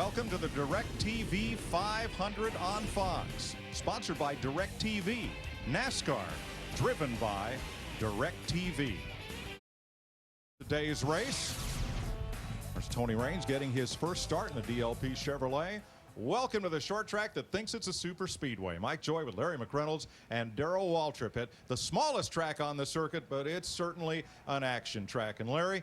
Welcome to the DirecTV 500 on Fox. Sponsored by DirecTV. NASCAR. Driven by DirecTV. Today's race. There's Tony Raines getting his first start in the DLP Chevrolet. Welcome to the short track that thinks it's a super speedway. Mike Joy with Larry McReynolds and Darrell Waltrip at the smallest track on the circuit, but it's certainly an action track. And Larry,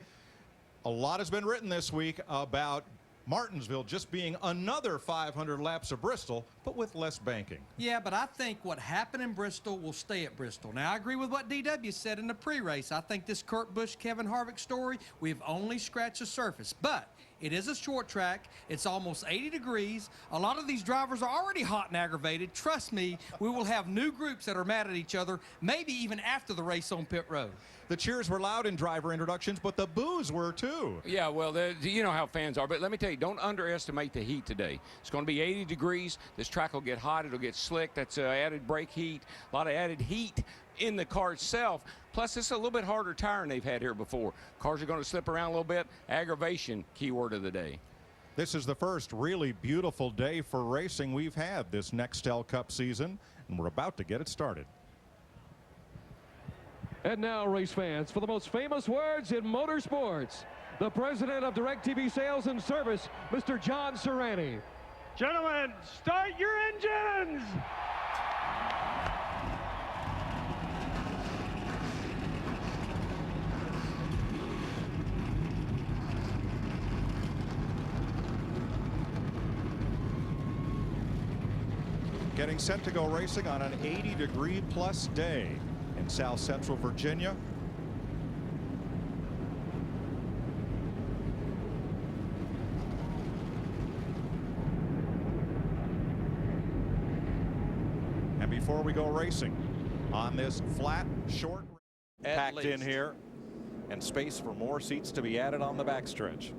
a lot has been written this week about Martinsville just being another 500 laps of Bristol, but with less banking. Yeah, but I think what happened in Bristol will stay at Bristol. Now, I agree with what DW said in the pre-race. I think this Kurt Busch, Kevin Harvick story, we've only scratched the surface. But it is a short track. It's almost 80 degrees. A lot of these drivers are already hot and aggravated. Trust me, we will have new groups that are mad at each other, maybe even after the race on pit road. The cheers were loud in driver introductions, but the boos were too. Yeah, well, you know how fans are. But let me tell you, don't underestimate the heat today. It's going to be 80 degrees. This track will get hot. It'll get slick. That's added brake heat, a lot of added heat in the car itself. Plus, it's a little bit harder tire than they've had here before. Cars are going to slip around a little bit. Aggravation, keyword of the day. This is the first really beautiful day for racing we've had this Nextel Cup season, and we're about to get it started. And now, race fans, for the most famous words in motorsports, the president of DirecTV Sales and Service, Mr. John Serrani. Gentlemen, start your engines! Getting set to go racing on an 80-degree plus day in South Central Virginia. And before we go racing on this flat, short, packed in here, and space for more seats to be added on the backstretch.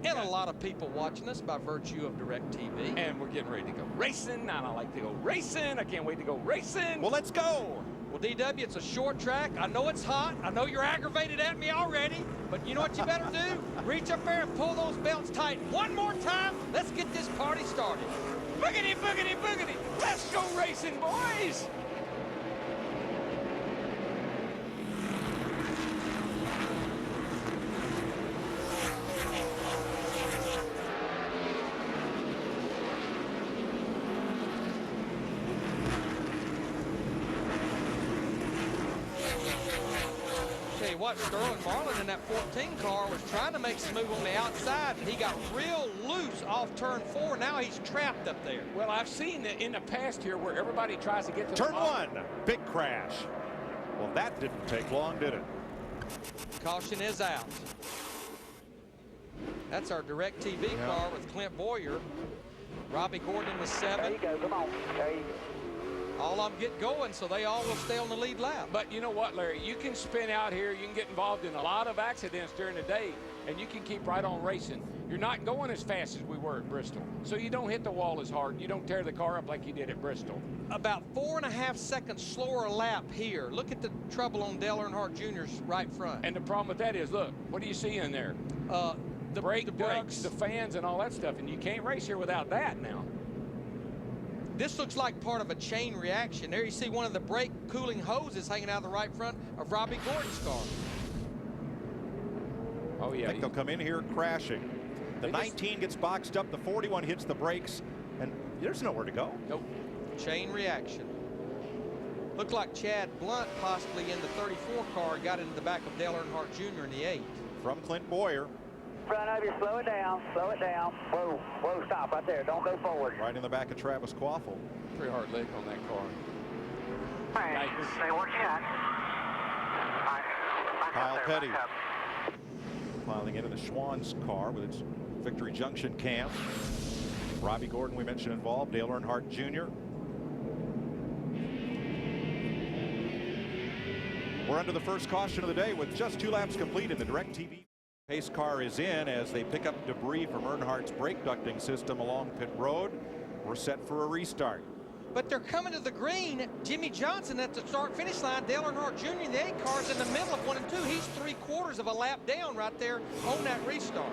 And a lot of people watching us by virtue of DirecTV. And we're getting ready to go racing. And I like to go racing. I can't wait to go racing. Well, let's go. Well, DW, it's a short track. I know it's hot. I know you're aggravated at me already. But you know what you better do? Reach up there and pull those belts tight one more time. Let's get this party started. Boogity, boogity, boogity. Let's go racing, boys. What Sterling Marlin in that 14 car was trying to make some move on the outside, and he got real loose off turn 4. Now he's trapped up there. Well, I've seen it in the past here where everybody tries to get to turn 1, big crash. Well, that didn't take long, did it? Caution is out. That's our DirecTV car with Clint Boyer. Robbie Gordon was 7. There you go. Come on. There you go. All of them get going, so they all will stay on the lead lap. But you know what, Larry? You can spin out here. You can get involved in a lot of accidents during the day, and you can keep right on racing. You're not going as fast as we were at Bristol, so you don't hit the wall as hard. You don't tear the car up like you did at Bristol. About 4.5 seconds slower lap here. Look at the trouble on Dale Earnhardt Jr.'s right front. And the problem with that is, look, what do you see in there? The brake brakes, ducts, the fans, and all that stuff, and you can't race here without that now. This looks like part of a chain reaction. There you see one of the brake cooling hoses hanging out of the right front of Robbie Gordon's car. Oh, yeah. I think they'll come in here crashing. The 19 gets boxed up, the 41 hits the brakes, and there's nowhere to go. Nope. Chain reaction. Looked like Chad Blunt possibly in the 34 car got into the back of Dale Earnhardt Jr. in the 8. From Clint Boyer. Front of you, slow it down, slow it down. Whoa, whoa, stop right there. Don't go forward. Right in the back of Travis Quaffle. Pretty hard leg on that car. Hey, say what you got. Kyle Petty piling into the Schwann's car with its Victory Junction cam. Robbie Gordon, we mentioned, involved. Dale Earnhardt Jr. We're under the first caution of the day with just 2 laps complete in the DirecTV. Pace car is in as they pick up debris from Earnhardt's brake ducting system along pit road. We're set for a restart. But they're coming to the green. Jimmy Johnson at the start-finish line. Dale Earnhardt Jr. in the 8 car is in the middle of 1 and 2. He's 3/4 of a lap down right there on that restart.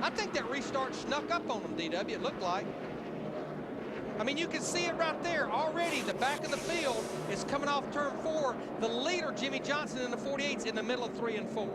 I think that restart snuck up on them, DW, it looked like. I mean, you can see it right there. Already the back of the field is coming off turn 4. The leader, Jimmy Johnson, in the 48's in the middle of 3 and 4.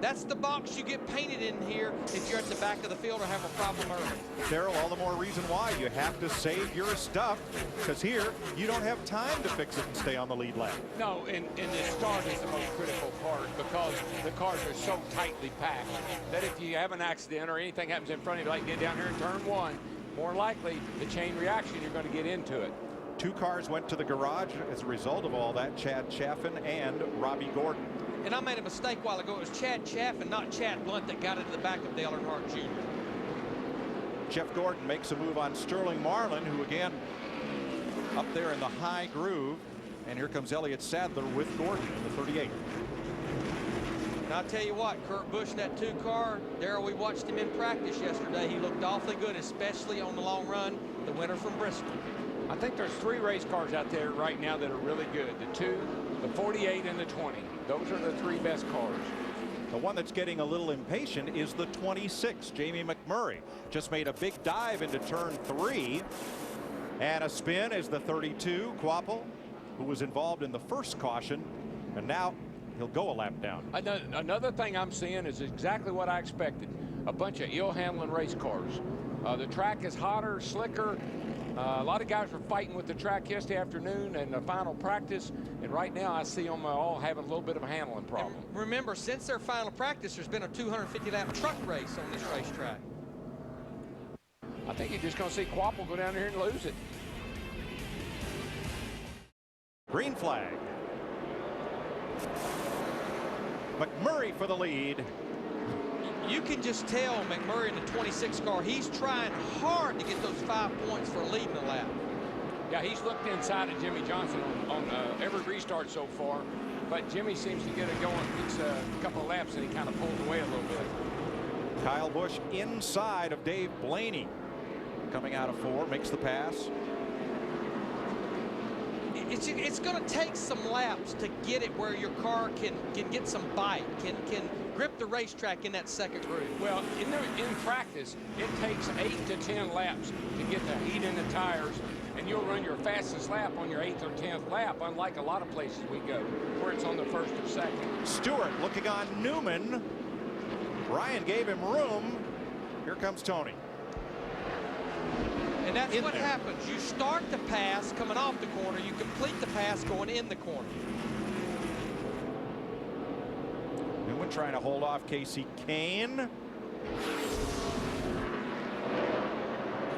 That's the box you get painted in here if you're at the back of the field or have a problem early. Darrell, all the more reason why you have to save your stuff, because here you don't have time to fix it and stay on the lead lap. No, and the start is the most critical part because the cars are so tightly packed that if you have an accident or anything happens in front of you, like get down here in turn 1, more likely the chain reaction, you're going to get into it. 2 cars went to the garage as a result of all that, Chad Chaffin and Robbie Gordon. And I made a mistake a while ago. It was Chad Chaffin, not Chad Blunt, that got into the back of Dale Earnhardt Jr. Jeff Gordon makes a move on Sterling Marlin, who again up there in the high groove. And here comes Elliott Sadler with Gordon in the 38. And I'll tell you what, Kurt Busch in that 2 car, Darrell, we watched him in practice yesterday. He looked awfully good, especially on the long run, the winner from Bristol. I think there's 3 race cars out there right now that are really good. The 2, the 48, and the 20. Those are the 3 best cars. The one that's getting a little impatient is the 26, Jamie McMurray. Just made a big dive into turn 3. And a spin is the 32, Quapple, who was involved in the first caution. And now he'll go a lap down. Another thing I'm seeing is exactly what I expected. A bunch of ill-handling race cars. The track is hotter, slicker. A lot of guys were fighting with the track yesterday afternoon and the final practice, and right now I see them all having a little bit of a handling problem. And remember, since their final practice, there's been a 250-lap truck race on this racetrack. I think you're just going to see Quapple go down there and lose it. Green flag. McMurray for the lead. You can just tell McMurray in the 26 car, he's trying hard to get those 5 points for leading the lap. Yeah, he's looked inside of Jimmy Johnson on every restart so far, but Jimmy seems to get it going, gets a couple of laps, and he kind of pulls away a little bit. Kyle Busch inside of Dave Blaney. Coming out of 4, makes the pass. It's going to take some laps to get it where your car can get some bite, can grip the racetrack in that second groove. Well, in practice, it takes 8 to 10 laps to get the heat in the tires, and you'll run your fastest lap on your 8th or 10th lap, unlike a lot of places we go where it's on the 1st or 2nd. Stewart looking on Newman. Ryan gave him room. Here comes Tony. And that's what happens. You start the pass coming off the corner. You complete the pass going in the corner. Newman trying to hold off Casey Kane.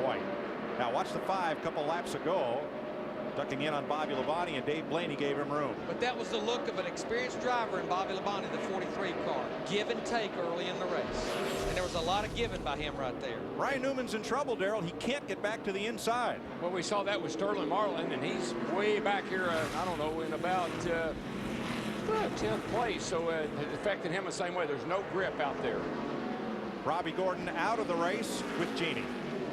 Quite. Now watch the 5 couple laps ago. Ducking in on Bobby Labonte, and Dave Blaney gave him room. But that was the look of an experienced driver in Bobby Labonte, the 43 car. Give and take early in the race. And there was a lot of giving by him right there. Ryan Newman's in trouble, Darrell. He can't get back to the inside. Well, we saw that with Sterling Marlin, and he's way back here, I don't know, in about 10th place. So it affected him the same way. There's no grip out there. Robbie Gordon out of the race with Genie.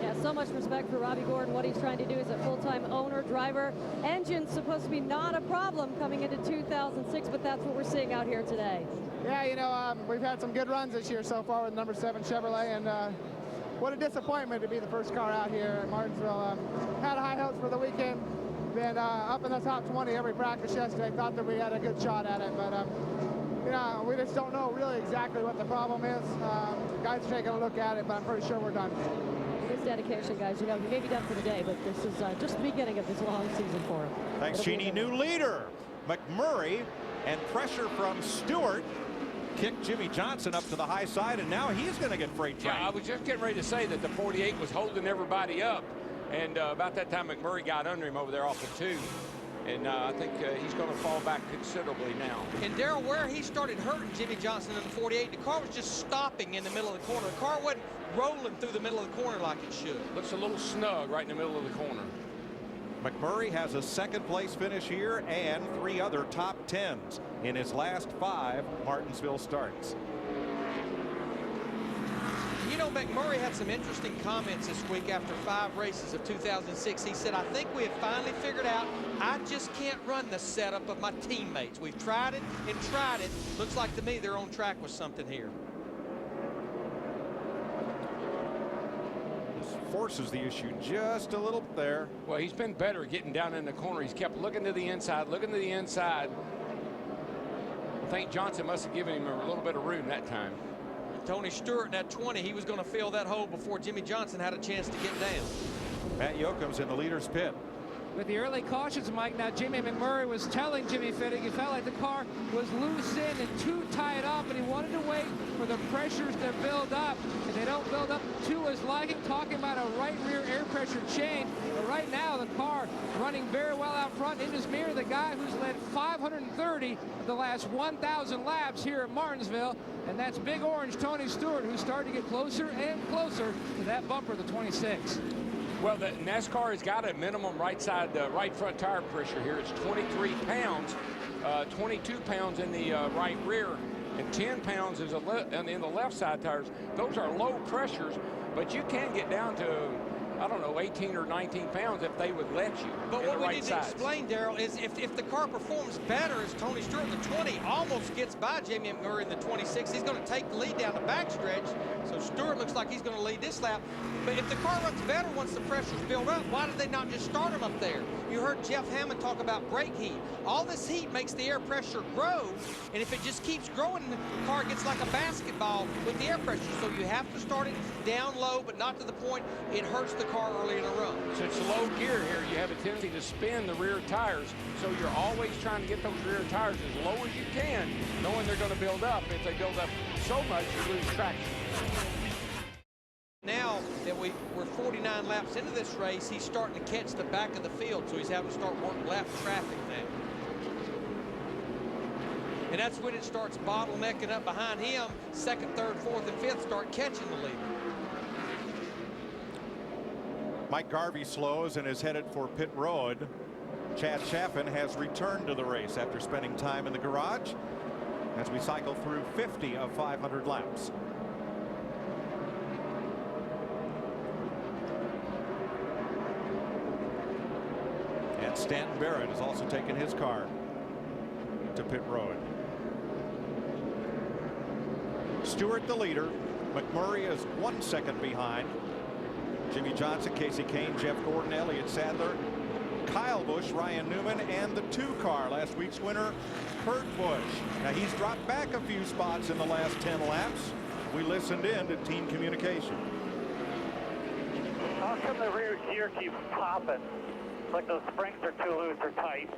Yeah, so much respect for Robbie Gordon. What he's trying to do is a full-time owner, driver. Engine's supposed to be not a problem coming into 2006, but that's what we're seeing out here today. Yeah, you know, we've had some good runs this year so far with number 7 Chevrolet, and what a disappointment to be the first car out here at Martinsville. Had high hopes for the weekend. Been up in the top 20 every practice yesterday. Thought that we had a good shot at it, but you know, we just don't know really exactly what the problem is. Guys are taking a look at it, but I'm pretty sure we're done. His dedication, guys. You know, he may be done for the day, but this is just the beginning of this long season for him. Thanks, Genie. New leader, McMurray, and pressure from Stewart kicked Jimmy Johnson up to the high side, and now he's going to get freight train. Yeah, I was just getting ready to say that the 48 was holding everybody up, and about that time McMurray got under him over there off the 2. And I think he's going to fall back considerably now. And Darrell, where he started hurting Jimmy Johnson in the 48, the car was just stopping in the middle of the corner. The car wasn't rolling through the middle of the corner like it should. Looks a little snug right in the middle of the corner. McMurray has a 2nd place finish here and 3 other top 10s in his last 5 Martinsville starts. You know, McMurray had some interesting comments this week after 5 races of 2006. He said, I think we have finally figured out I just can't run the setup of my teammates. We've tried it and tried it. Looks like to me they're on track with something here. forces the issue just a little bit there. Well, he's been better getting down in the corner. He's kept looking to the inside, looking to the inside. I think Johnson must have given him a little bit of room that time. Tony Stewart in that 20, he was going to fill that hole before Jimmy Johnson had a chance to get down. Matt Yoakum's in the leader's pit. With the early cautions, Mike, now Jimmy McMurray was telling Jimmy Fittig he felt like the car was loose in and too tied up, and he wanted to wait for the pressures to build up. And they don't build up to his liking, talking about a right rear air pressure change. But right now, the car running very well out front. In his mirror, the guy who's led 530 of the last 1,000 laps here at Martinsville. And that's Big Orange Tony Stewart, who's starting to get closer and closer to that bumper, the 26. Well, the NASCAR has got a minimum right front tire pressure here. It's 23 pounds, 22 pounds in the right rear, and 10 pounds is in the left side tires. Those are low pressures, but you can get down to, I don't know, 18 or 19 pounds if they would let you. But what we need to explain, Daryl, is if the car performs better as Tony Stewart in the 20 almost gets by Jamie McMurray in the 26, he's going to take the lead down the backstretch. So Stewart looks like he's going to lead this lap. But if the car runs better once the pressure's built up, why did they not just start him up there? You heard Jeff Hammond talk about brake heat. All this heat makes the air pressure grow, and if it just keeps growing, the car gets like a basketball with the air pressure. So you have to start it down low, but not to the point it hurts the car early in a run. So it's low gear here. You have a tendency to spin the rear tires, so you're always trying to get those rear tires as low as you can, knowing they're going to build up. If they build up so much, you lose traction. Now that we're 49 laps into this race, he's starting to catch the back of the field, so he's having to start working lap traffic now. And that's when it starts bottlenecking up behind him. Second, third, fourth, and fifth start catching the lead. Mike Garvey slows and is headed for pit road. Chad Chaffin has returned to the race after spending time in the garage as we cycle through 50 of 500 laps. And Stanton Barrett has also taken his car to pit road. Stewart the leader. McMurray is 1 second behind. Jimmy Johnson, Casey Kane, Jeff Gordon, Elliott Sadler, Kyle Busch, Ryan Newman, and the 2-car, last week's winner, Kurt Busch. Now he's dropped back a few spots in the last 10 laps. We listened in to team communication. How come the rear gear keeps popping? Like those springs are too loose or tight.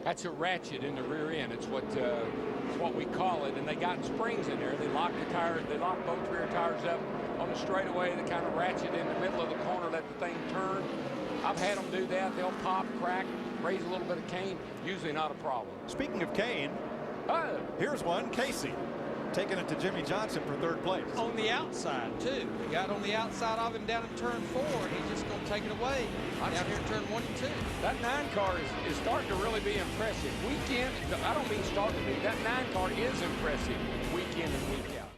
That's a ratchet in the rear end. It's what we call it, and they got springs in there. They lock the tires. They lock both rear tires up on the straightaway. They kind of ratchet in the middle of the corner, let the thing turn. I've had them do that. They'll pop, crack, raise a little bit of cane. Usually not a problem. Speaking of Kane, here's one. Casey taking it to Jimmy Johnson for third place. On the outside, too. He got on the outside of him down in turn 4, and he's just going to take it away down here in turn 1 and 2. That 9-car is starting to really be impressive. Weekend, I don't mean starting to be. That 9-car is impressive week in and week out.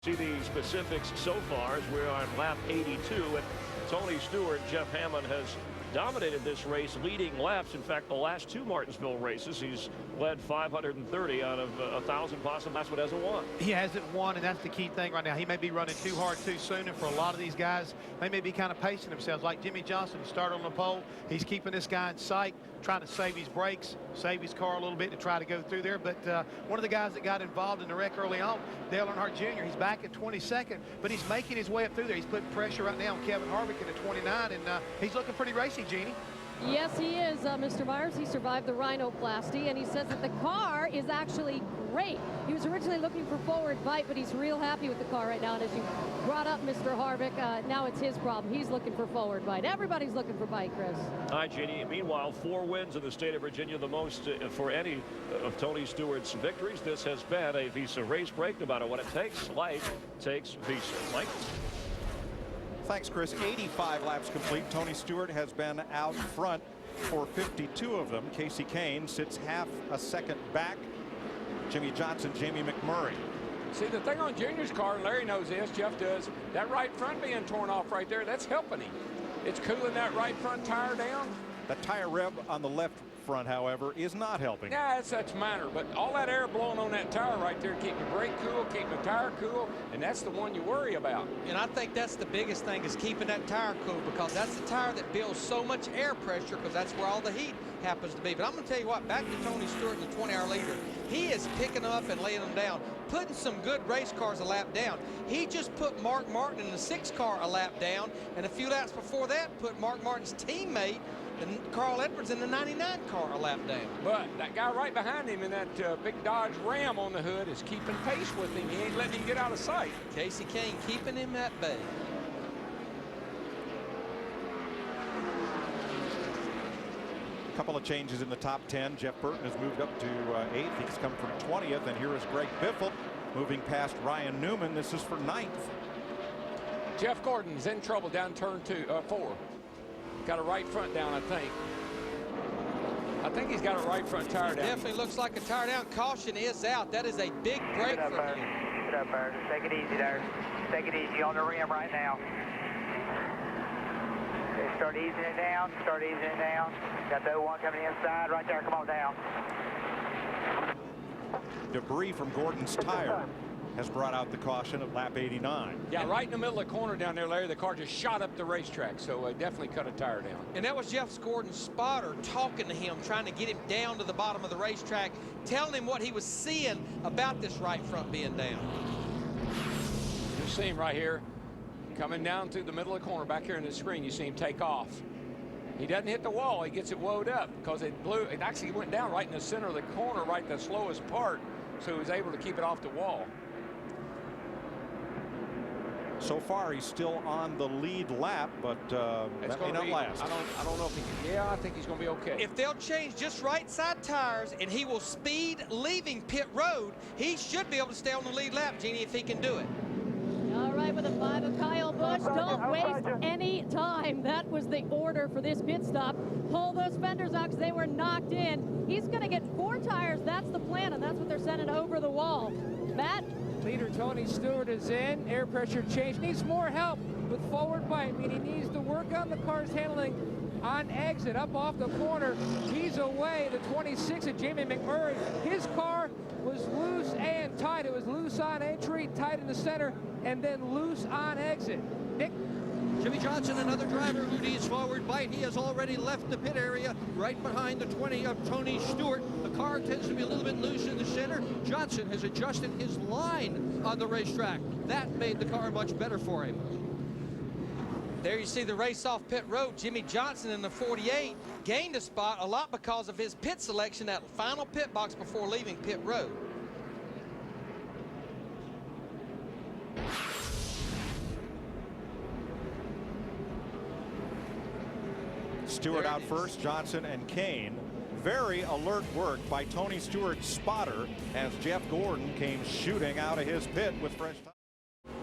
See the specifics so far as we're on lap 82, and Tony Stewart, Jeff Hammond has dominated this race, leading laps. In fact, the last 2 Martinsville races, he's led 530 out of 1,000 possible. That's what hasn't won. He hasn't won, and that's the key thing right now. He may be running too hard too soon, and for a lot of these guys, they may be kind of pacing themselves. Like Jimmy Johnson, he started on the pole. He's keeping this guy in sight, trying to save his brakes, save his car a little bit to try to go through there. But one of the guys that got involved in the wreck early on, Dale Earnhardt Jr., he's back at 22nd, but he's making his way up through there. He's putting pressure right now on Kevin Harvick in the 29, and he's looking pretty racy, Jeannie. Yes, he is, Mr. Myers. He survived the rhinoplasty, and he says that the car is actually great. He was originally looking for forward bite, but he's real happy with the car right now. And as you brought up Mr. Harvick, now it's his problem. He's looking for forward bite. Everybody's looking for bite, Chris. Hi, Jeannie. Meanwhile, 4 wins in the state of Virginia, the most for any of Tony Stewart's victories. This has been a Visa race break. No matter what it takes, life takes Visa. Mike? Thanks, Chris. 85 laps complete. Tony Stewart has been out front for 52 of them. Casey Kane sits half a second back. Jimmy Johnson, Jamie McMurray. See, the thing on Junior's car, Larry knows this, Jeff does, that right front being torn off right there, that's helping him. It's cooling that right front tire down. That tire rev on the left front, however, is not helping. Yeah, that's minor, but all that air blowing on that tire right there, keeping the brake cool, keeping the tire cool, and that's the one you worry about. And I think that's the biggest thing, is keeping that tire cool, because that's the tire that builds so much air pressure, because that's where all the heat happens to be. But I'm going to tell you what, back to Tony Stewart, the 20-hour leader, he is picking up and laying them down, putting some good race cars a lap down. He just put Mark Martin in the 6 car a lap down, and a few laps before that put Mark Martin's teammate, and Carl Edwards, in the 99 car a lap down. But that guy right behind him in that big Dodge Ram on the hood is keeping pace with him. He ain't letting him get out of sight. Casey Kane keeping him at bay. A couple of changes in the top 10. Jeff Burton has moved up to 8th. He's come from 20th, and here is Greg Biffle moving past Ryan Newman. This is for 9th. Jeff Gordon's in trouble down turn 4. Got a right front down, I think. I think he's got a right front tire down. Definitely looks like a tire down. Caution is out. That is a big break for him. Get up, Bird. Take it easy there. Take it easy on the rim right now. Okay, start easing it down. Start easing it down. Got the 01 coming inside right there. Come on down. Debris from Gordon's tire has brought out the caution at lap 89. Yeah, right in the middle of the corner down there, Larry, the car just shot up the racetrack, so definitely cut a tire down. And that was Jeff Gordon's spotter talking to him, trying to get him down to the bottom of the racetrack, telling him what he was seeing about this right front being down. You see him right here, coming down through the middle of the corner back here in the screen. You see him take off. He doesn't hit the wall. He gets it woed up because it blew. It actually went down right in the center of the corner, right the slowest part, so he was able to keep it off the wall. So far, he's still on the lead lap, but that may not last. I don't know if he can. Yeah, I think he's going to be okay. If they'll change just right side tires and he will speed leaving pit road, he should be able to stay on the lead lap, Jeannie, if he can do it. All right, with a 5 of Kyle Busch. Don't waste any time. That was the order for this pit stop. Pull those fenders out because they were knocked in. He's going to get 4 tires. That's the plan, and that's what they're sending over the wall. Matt? Leader Tony Stewart is in. Air pressure change. Needs more help with forward bite. I mean, he needs to work on the car's handling on exit up off the corner. He's away. The 26 of Jamie McMurray. His car was loose and tight. It was loose on entry, tight in the center, and then loose on exit. Nick? Jimmy Johnson, another driver who needs forward bite. He has already left the pit area right behind the 20 of Tony Stewart. The car tends to be a little bit loose in the center. Johnson has adjusted his line on the racetrack. That made the car much better for him. There you see the race off pit road. Jimmy Johnson in the 48 gained a spot a lot because of his pit selection, that final pit box before leaving pit road. Stewart out first, Johnson and Kane. Very alert work by Tony Stewart's spotter as Jeff Gordon came shooting out of his pit with fresh tires.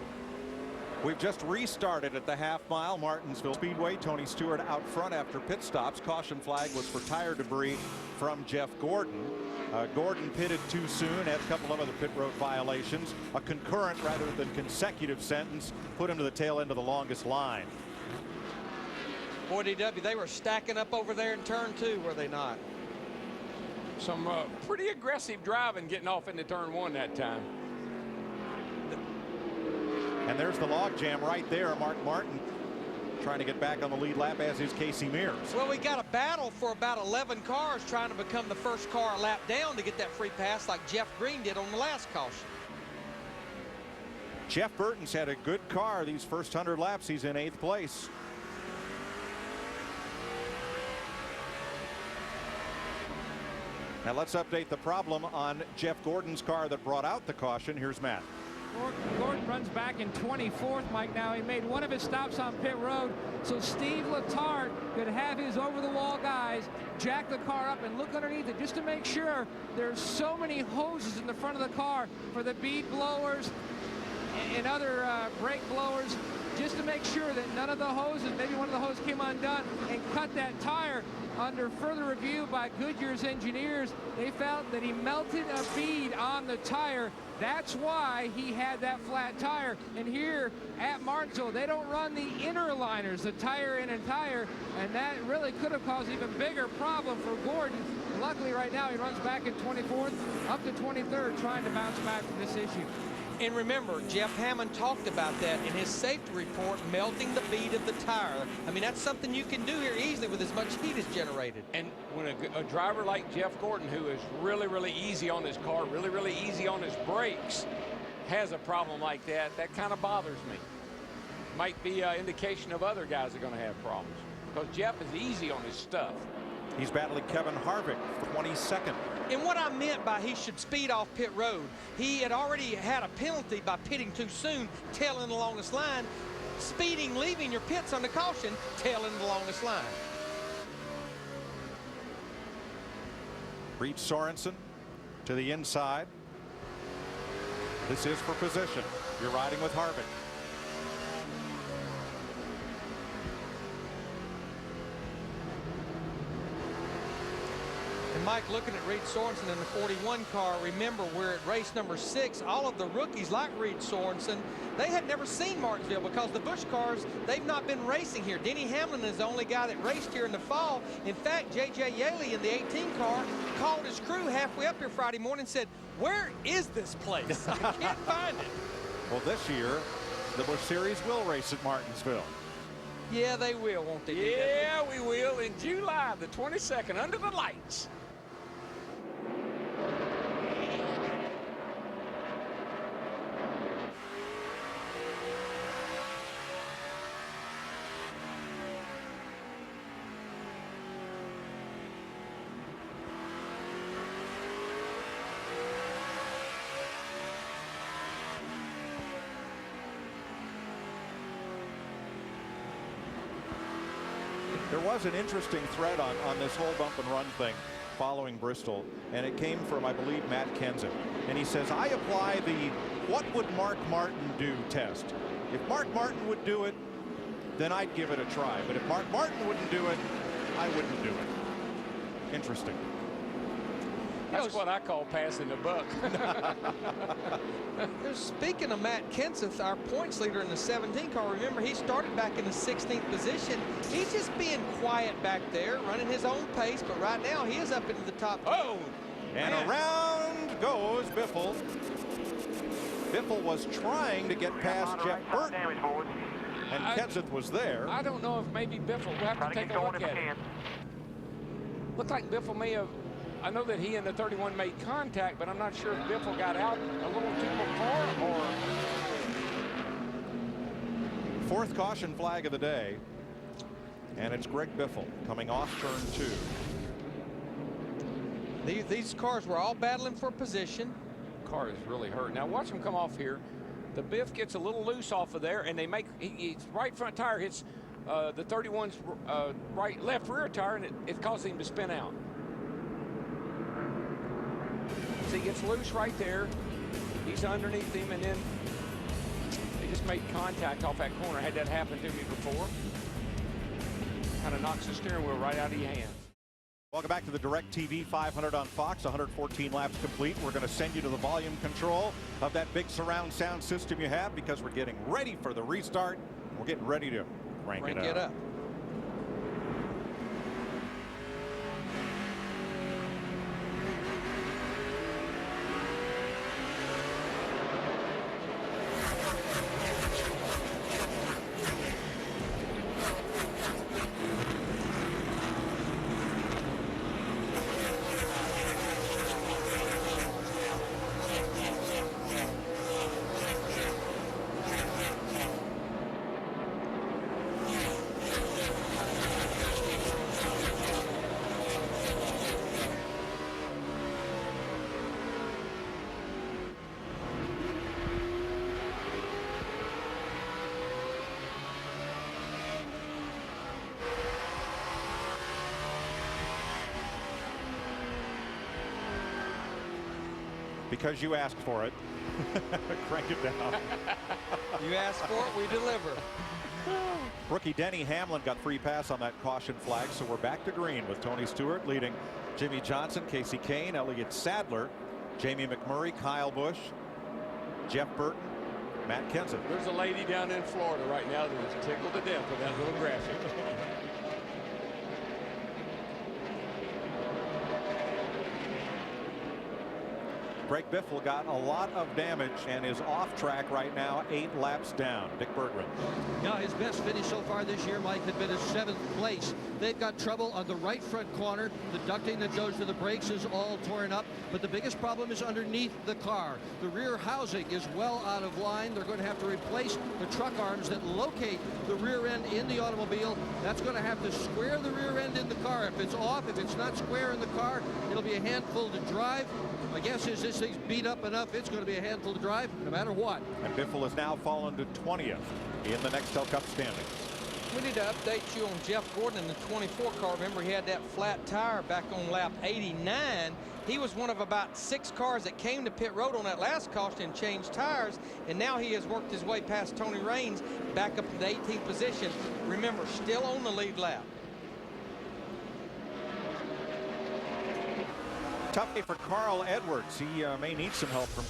We've just restarted at the half-mile Martinsville Speedway. Tony Stewart out front after pit stops. Caution flag was for tire debris from Jeff Gordon. Gordon pitted too soon, had a couple of other pit road violations. A concurrent rather than consecutive sentence put him to the tail end of the longest line. Boy, DW, they were stacking up over there in turn 2, were they not? Some pretty aggressive driving getting off into turn 1 that time. And there's the log jam right there. Mark Martin trying to get back on the lead lap, as is Casey Mears. Well, we got a battle for about 11 cars trying to become the first car a lap down to get that free pass like Jeff Green did on the last caution. Jeff Burton's had a good car these first 100 laps. He's in 8th place. Now let's update the problem on Jeff Gordon's car that brought out the caution. Here's Matt. Gordon runs back in 24th, Mike. Now he made one of his stops on pit road, so Steve Letarte could have his over-the-wall guys jack the car up and look underneath it just to make sure. There's so many hoses in the front of the car for the bead blowers and other brake blowers. just to make sure that none of the hoses, maybe one of the hoses came undone and cut that tire. Under further review by Goodyear's engineers, they felt that he melted a bead on the tire. That's why he had that flat tire. And here at Martinsville, they don't run the inner liners, the tire in and tire, and that really could have caused even bigger problem for Gordon. And luckily right now he runs back in 24th, up to 23rd, trying to bounce back from this issue. And remember, Jeff Hammond talked about that in his safety report, melting the bead of the tire. I mean, that's something you can do here easily with as much heat as generated. And when a driver like Jeff Gordon, who is really, really easy on his car, really, really easy on his brakes, has a problem like that, that kind of bothers me. Might be an indication of other guys that are going to have problems, because Jeff is easy on his stuff. He's battling Kevin Harvick, 22nd. And what I meant by he should speed off pit road, he had already had a penalty by pitting too soon, tailing the longest line. Speeding, leaving your pits on the caution, tailing the longest line. Reed Sorensen to the inside. This is for position. You're riding with Harvick. And Mike, looking at Reed Sorensen in the 41 car, remember we're at race number 6. All of the rookies like Reed Sorensen, they had never seen Martinsville because the Busch cars, they've not been racing here. Denny Hamlin is the only guy that raced here in the fall. In fact, J.J. Yaley in the 18 car called his crew halfway up here Friday morning and said, "Where is this place? I can't find it." Well, this year, the Busch Series will race at Martinsville. Yeah, they will, won't they? Yeah, we will in July the 22nd under the lights. There was an interesting thread on this whole bump and run thing following Bristol, and it came from, I believe, Matt Kenseth. And he says, I apply the what would Mark Martin do test. If Mark Martin would do it, then I'd give it a try. But if Mark Martin wouldn't do it, I wouldn't do it. Interesting. That's what I call passing the buck. Speaking of Matt Kenseth, our points leader in the 17 car, remember he started back in the 16th position. He's just being quiet back there, running his own pace, but right now he is up into the top 10. Oh! And around goes Biffle. Biffle was trying to get past Jeff Burton, and Kenseth was there. I don't know if maybe Biffle, we'll have to take a look at it. Looked like Biffle may have, I know that he and the 31 made contact, but I'm not sure if Biffle got out a little too far or. Fourth caution flag of the day, and it's Greg Biffle coming off turn 2. These cars were all battling for position. Car is really hurt. Now watch him come off here. The Biff gets a little loose off of there, and they make his right front tire hits the 31's left rear tire, and it causes him to spin out. So he gets loose right there. He's underneath him, and then they just made contact off that corner. Had that happen to me before. Kind of knocks the steering wheel right out of your hand. Welcome back to the DirecTV 500 on Fox. 114 laps complete. We're going to send you to the volume control of that big surround sound system you have, because we're getting ready for the restart. We're getting ready to crank it up. Because you asked for it, Crank it down. You asked for it, we deliver. Rookie Denny Hamlin got free pass on that caution flag, so we're back to green with Tony Stewart leading Jimmy Johnson, Casey Kane, Elliott Sadler, Jamie McMurray, Kyle Busch, Jeff Burton, Matt Kenseth. There's a lady down in Florida right now that is tickled to death with that little graphic. Greg Biffle got a lot of damage and is off track right now, 8 laps down. Dick Berggren. Yeah, his best finish so far this year, Mike, had been his 7th place. They've got trouble on the right front corner. The ducting that goes to the brakes is all torn up, but the biggest problem is underneath the car. The rear housing is well out of line. They're going to have to replace the truck arms that locate the rear end in the automobile. That's going to have to square the rear end in the car. If it's off, if it's not square in the car, it'll be a handful to drive. My guess is this thing's beat up enough, it's going to be a handful to drive no matter what. And Biffle has now fallen to 20th in the Nextel Cup standings. We need to update you on Jeff Gordon in the 24 car. Remember, he had that flat tire back on lap 89. He was one of about 6 cars that came to pit road on that last caution and changed tires, and now he has worked his way past Tony Raines back up to the 18th position. Remember, still on the lead lap. Tough day for Carl Edwards. He may need some help from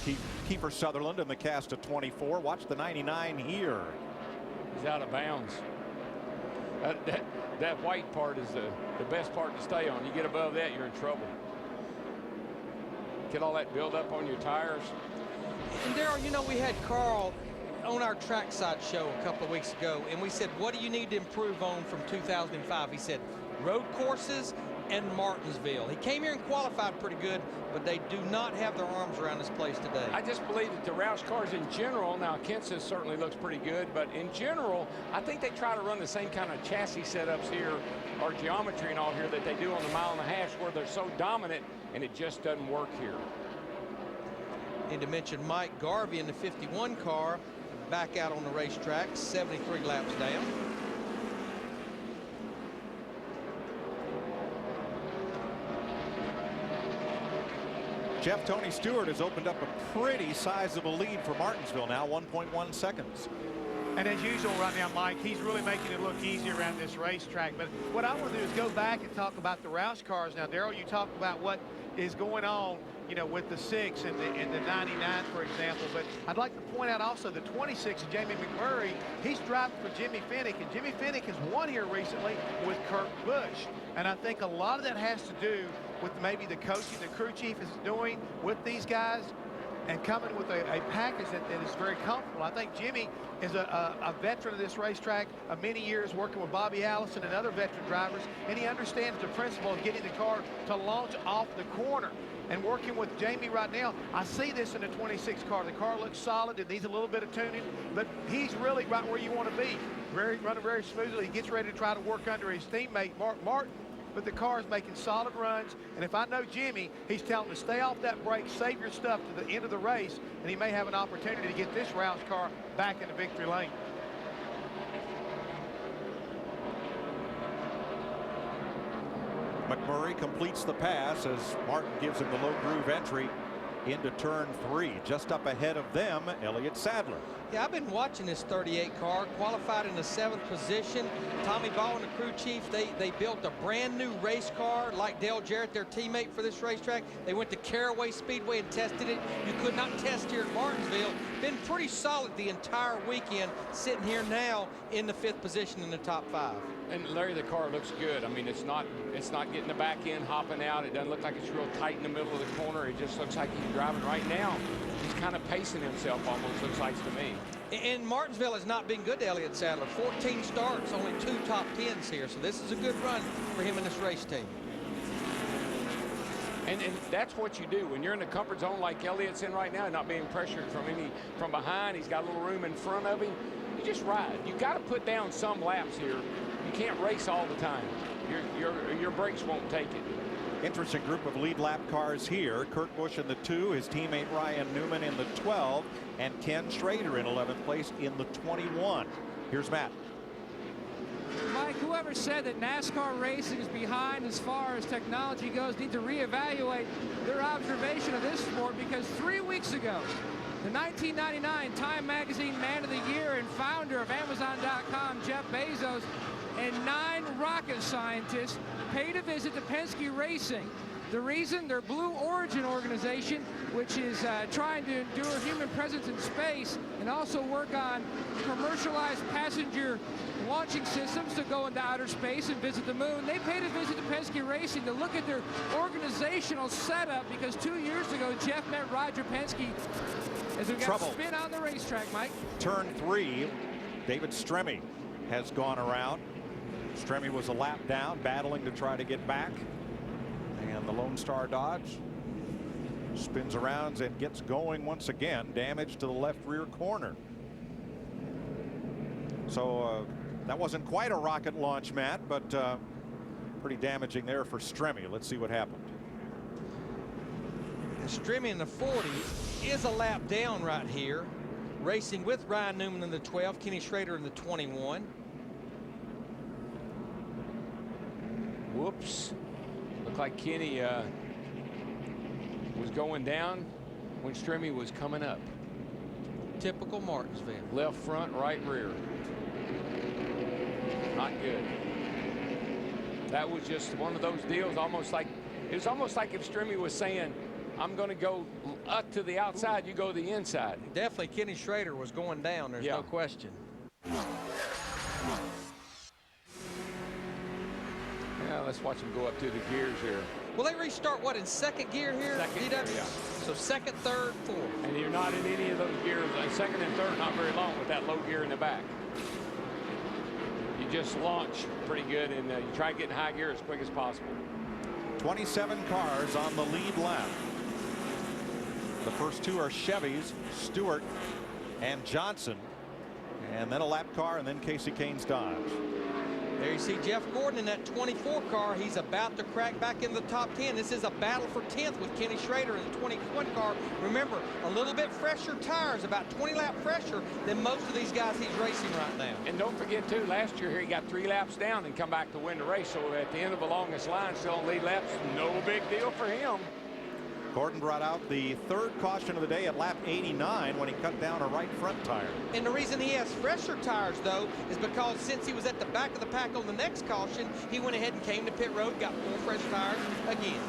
Kiefer Sutherland in the cast of 24. Watch the 99 here. He's out of bounds. That white part is the best part to stay on. You get above that, you're in trouble. Get all that build up on your tires. And Darrell, you know, we had Carl on our trackside show a couple of weeks ago, and we said, what do you need to improve on from 2005? He said, road courses and Martinsville. He came here and qualified pretty good, but they do not have their arms around this place today. I just believe that the Roush cars in general, now Kenseth certainly looks pretty good, but in general, I think they try to run the same kind of chassis setups here, or geometry and all here, that they do on the 1.5 mile where they're so dominant, and it just doesn't work here. Need to mention Mike Garvey in the 51 car, back out on the racetrack, 73 laps down. Jeff Tony Stewart has opened up a pretty sizable lead for Martinsville now, 1.1 seconds. And as usual right now, Mike, he's really making it look easy around this racetrack. But what I want to do is go back and talk about the Roush cars. Now, Darrell, you talk about what is going on, you know, with the 6 and the 99, for example. But I'd like to point out also the 26, Jamie McMurray. He's driving for Jimmy Fennick, and Jimmy Fennick has won here recently with Kurt Busch. And I think a lot of that has to do with maybe the coaching the crew chief is doing with these guys and coming with a package that is very comfortable. I think Jimmy is a veteran of this racetrack of many years, working with Bobby Allison and other veteran drivers, and he understands the principle of getting the car to launch off the corner. And working with Jamie right now, I see this in the 26 car. The car looks solid. It needs a little bit of tuning, but he's really right where you want to be. Running very smoothly. He gets ready to try to work under his teammate, Mark Martin. But the car is making solid runs, and if I know Jimmy, he's telling him to stay off that brake, save your stuff to the end of the race, and he may have an opportunity to get this Roush car back in the victory lane. McMurray completes the pass as Martin gives him the low groove entry into turn 3. Just up ahead of them, Elliott Sadler. Yeah, I've been watching this 38 car, qualified in the 7th position. Tommy Ball and the crew chief, they built a brand new race car like Dale Jarrett, their teammate for this racetrack. They went to Caraway Speedway and tested it. You could not test here at Martinsville. Been pretty solid the entire weekend, sitting here now in the 5th position in the top 5. And Larry, the car looks good. I mean, it's not getting the back end hopping out. It doesn't look like it's real tight in the middle of the corner. It just looks like he's driving right now. He's kind of pacing himself, almost looks like to me. And Martinsville has not been good to Elliott Sadler. 14 starts, only 2 top 10s here. So this is a good run for him in this race team. And that's what you do when you're in the comfort zone like Elliott's in right now, not being pressured from behind. He's got a little room in front of him. You just ride. You got to put down some laps here. You can't race all the time. Your brakes won't take it. Interesting group of lead lap cars here. Kurt Busch in the 2, his teammate Ryan Newman in the 12, and Ken Schrader in 11th place in the 21. Here's Matt. Mike, whoever said that NASCAR racing is behind as far as technology goes need to reevaluate their observation of this sport, because 3 weeks ago, The 1999 Time Magazine Man of the Year and founder of Amazon.com, Jeff Bezos, and 9 rocket scientists paid a visit to Penske Racing. The reason? Their Blue Origin organization, which is trying to endure human presence in space and also work on commercialized passenger launching systems to go into outer space and visit the moon. They paid a visit to Penske Racing to look at their organizational setup because 2 years ago, Jeff met Roger Penske as we got spin on the racetrack, Mike. Turn 3, David Stremme has gone around. Stremme was a lap down, battling to try to get back. And the Lone Star Dodge spins around and gets going once again. Damage to the left rear corner. So that wasn't quite a rocket launch, Matt, but pretty damaging there for Stremme. Let's see what happened. Stremme in the 40 is a lap down right here, racing with Ryan Newman in the 12, Kenny Schrader in the 21. Whoops. Looked like Kenny was going down when Stremme was coming up. Typical Martinsville. Left front, right rear. Not good. That was just one of those deals, almost like it was almost like if Stremme was saying, I'm going to go up to the outside, you go to the inside. Definitely Kenny Schrader was going down, there's no question. Yeah, let's watch him go up through the gears here. Will they restart what in second gear here? Second gear, yeah. So second, third, fourth. And you're not in any of those gears. Second and third, not very long with that low gear in the back. You just launch pretty good, and you try to get in high gear as quick as possible. 27 cars on the lead lap. The first 2 are Chevys, Stewart and Johnson, and then a lap car, and then Casey Kane's Dodge. There you see Jeff Gordon in that 24 car. He's about to crack back in the top 10. This is a battle for 10th with Kenny Schrader in the 21 car. Remember, a little bit fresher tires, about 20 lap fresher than most of these guys he's racing right now. And don't forget, too, last year here he got 3 laps down and come back to win the race. So at the end of the longest line, still on lead laps, no big deal for him. Gordon brought out the 3rd caution of the day at lap 89 when he cut down a right front tire. And the reason he has fresher tires, though, is because since he was at the back of the pack on the next caution, he went ahead and came to pit road, got 4 fresh tires again.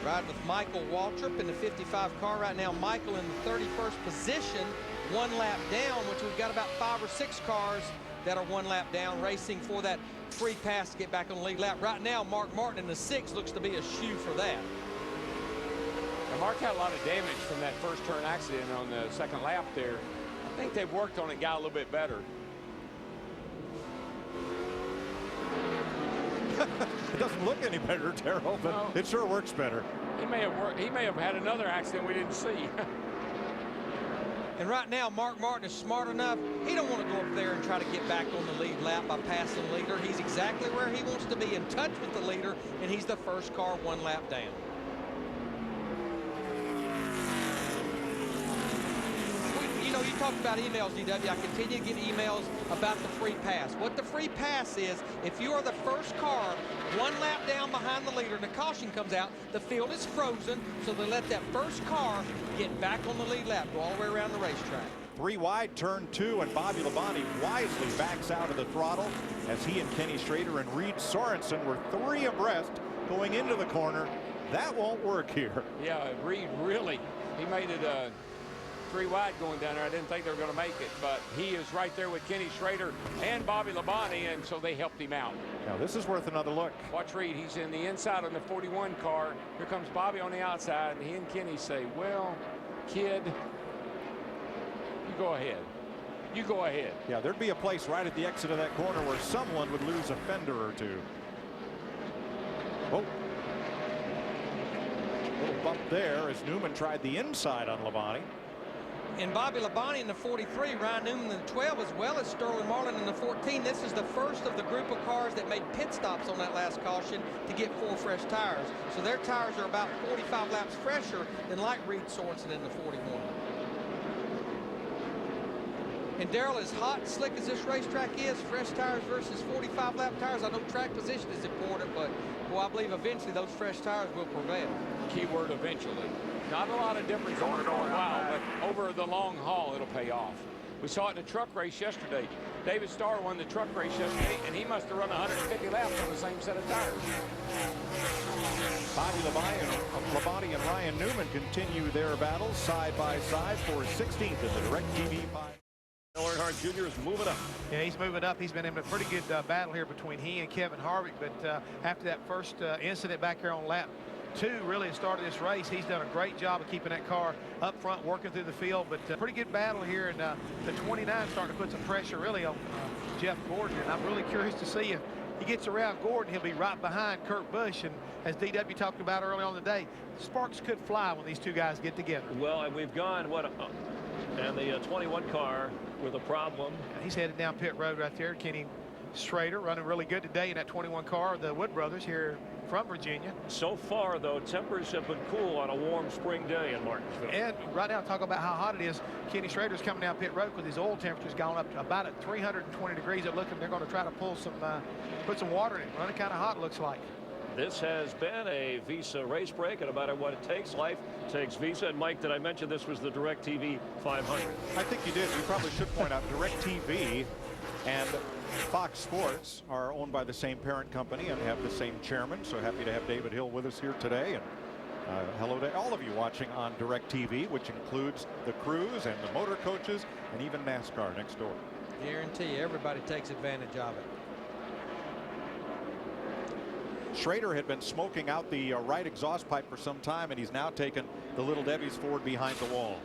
Riding with Michael Waltrip in the 55 car right now. Michael in the 31st position, 1 lap down, which we've got about 5 or 6 cars that are 1 lap down, racing for that free pass to get back on the lead lap. Right now, Mark Martin in the 6 looks to be a shoe for that. Now, Mark had a lot of damage from that first turn accident on the 2nd lap there. I think they've worked on it, got a little bit better. It doesn't look any better, Darrell, but no, it sure works better. He may have had another accident we didn't see. And right now, Mark Martin is smart enough. He don't want to go up there and try to get back on the lead lap by passing the leader. He's exactly where he wants to be, in touch with the leader, and he's the first car 1 lap down. You know, you talked about emails, DW. I continue to get emails about the free pass. What the free pass is, if you are the first car 1 lap down behind the leader and the caution comes out, the field is frozen, so they let that first car get back on the lead lap, go all the way around the racetrack. 3 wide, turn 2, and Bobby Labonte wisely backs out of the throttle as he and Kenny Schrader and Reed Sorensen were 3 abreast going into the corner. That won't work here. Yeah, Reed really, he made it 3 wide going down there. I didn't think they were going to make it, but he is right there with Kenny Schrader and Bobby Labonte, and so they helped him out. Now this is worth another look. Watch Reed. He's in the inside on the 41 car. Here comes Bobby on the outside, and he and Kenny say, well, kid, you go ahead. You go ahead. Yeah, there'd be a place right at the exit of that corner where someone would lose a fender or 2. Oh. Little bump there as Newman tried the inside on Labonte. And Bobby Labonte in the 43, Ryan Newman in the 12, as well as Sterling Marlin in the 14. This is the first of the group of cars that made pit stops on that last caution to get 4 fresh tires. So their tires are about 45 laps fresher than like Reed Sorensen in the 41. And Darrell, as hot and slick as this racetrack is, fresh tires versus 45-lap tires, I know track position is important, but boy, I believe eventually those fresh tires will prevail. Keyword eventually. Not a lot of difference on it for a while, but over the long haul, it'll pay off. We saw it in the truck race yesterday. David Starr won the truck race yesterday, and he must have run 150 laps on the same set of tires. Bobby Labonte and Ryan Newman continue their battles side by side for 16th in the DirecTV 5. Earnhardt Jr. is moving up. Yeah, he's moving up. He's been in a pretty good battle here between he and Kevin Harvick, but after that first incident back here on lap 2 really started this race, he's done a great job of keeping that car up front, working through the field, but pretty good battle here, and the 29 starting to put some pressure really on Jeff Gordon, and I'm really curious to see if he gets around Gordon. He'll be right behind Kurt Busch, and as DW talked about early on in the day, sparks could fly when these two guys get together. Well, and we've gone, and the 21 car with a problem. He's headed down pit road right there. Kenny Schrader running really good today in that 21 car, the Wood brothers here from Virginia. So far, though, tempers have been cool on a warm spring day in Martinsville. And right now, talk about how hot it is. Kenny Schrader's coming down pit road with his oil temperature's gone up to about at 320 degrees. They're going to try to pull some, put some water in it. Running kind of hot, looks like. This has been a Visa race break, and no matter what it takes, life takes Visa. And Mike, did I mention this was the DirecTV 500? I think you did. You probably should point out DirecTV and Fox Sports are owned by the same parent company and have the same chairman. So happy to have David Hill with us here today. And hello to all of you watching on DirecTV, which includes the crews and the motor coaches and even NASCAR next door. Guarantee everybody takes advantage of it. Schrader had been smoking out the right exhaust pipe for some time, and he's now taken the Little Debbie's forward behind the wall.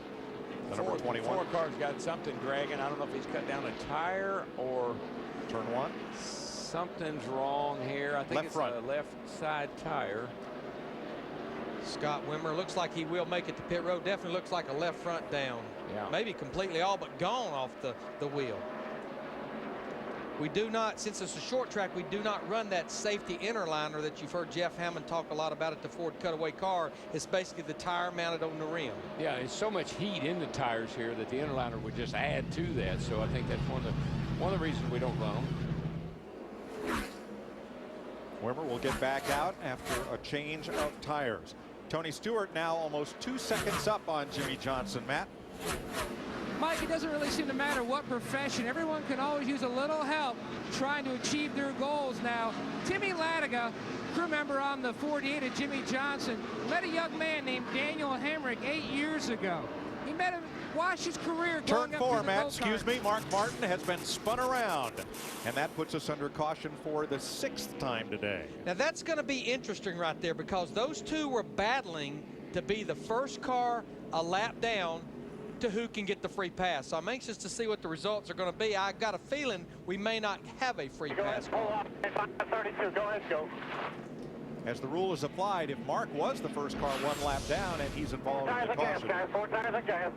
The number 21. Four car's got something dragging. I don't know if he's cut down a tire or turn one. Something's wrong here. I think left it's front. a left side tire. Scott Wimmer looks like he will make it to pit road. Definitely looks like a left front down. Yeah. Maybe completely all but gone off the wheel. We do not, since it's a short track, we do not run that safety inner liner that you've heard Jeff Hammond talk a lot about at the Ford cutaway car. It's basically the tire mounted on the rim. Yeah, there's so much heat in the tires here that the inner liner would just add to that. So I think that's one of the reasons we don't run them. Wimmer will get back out after a change of tires. Tony Stewart now almost 2 seconds up on Jimmy Johnson, Matt. Mike, it doesn't really seem to matter what profession. Everyone can always use a little help trying to achieve their goals. Now, Timmy Latiga, crew member on the 48 of Jimmy Johnson, met a young man named Daniel Hemrick 8 years ago. He met him, watched his career Turn going up 4, to the Matt, go-kart. excuse me. Mark Martin has been spun around, and that puts us under caution for the 6th time today. Now that's going to be interesting right there, because those two were battling to be the first car a lap down to who can get the free pass. So I'm anxious to see what the results are going to be. I got a feeling we may not have a free pass. Go ahead, 32. Go ahead, go. As the rule is applied, if Mark was the first car 1 lap down and he's involved in the caution, 4 tires again.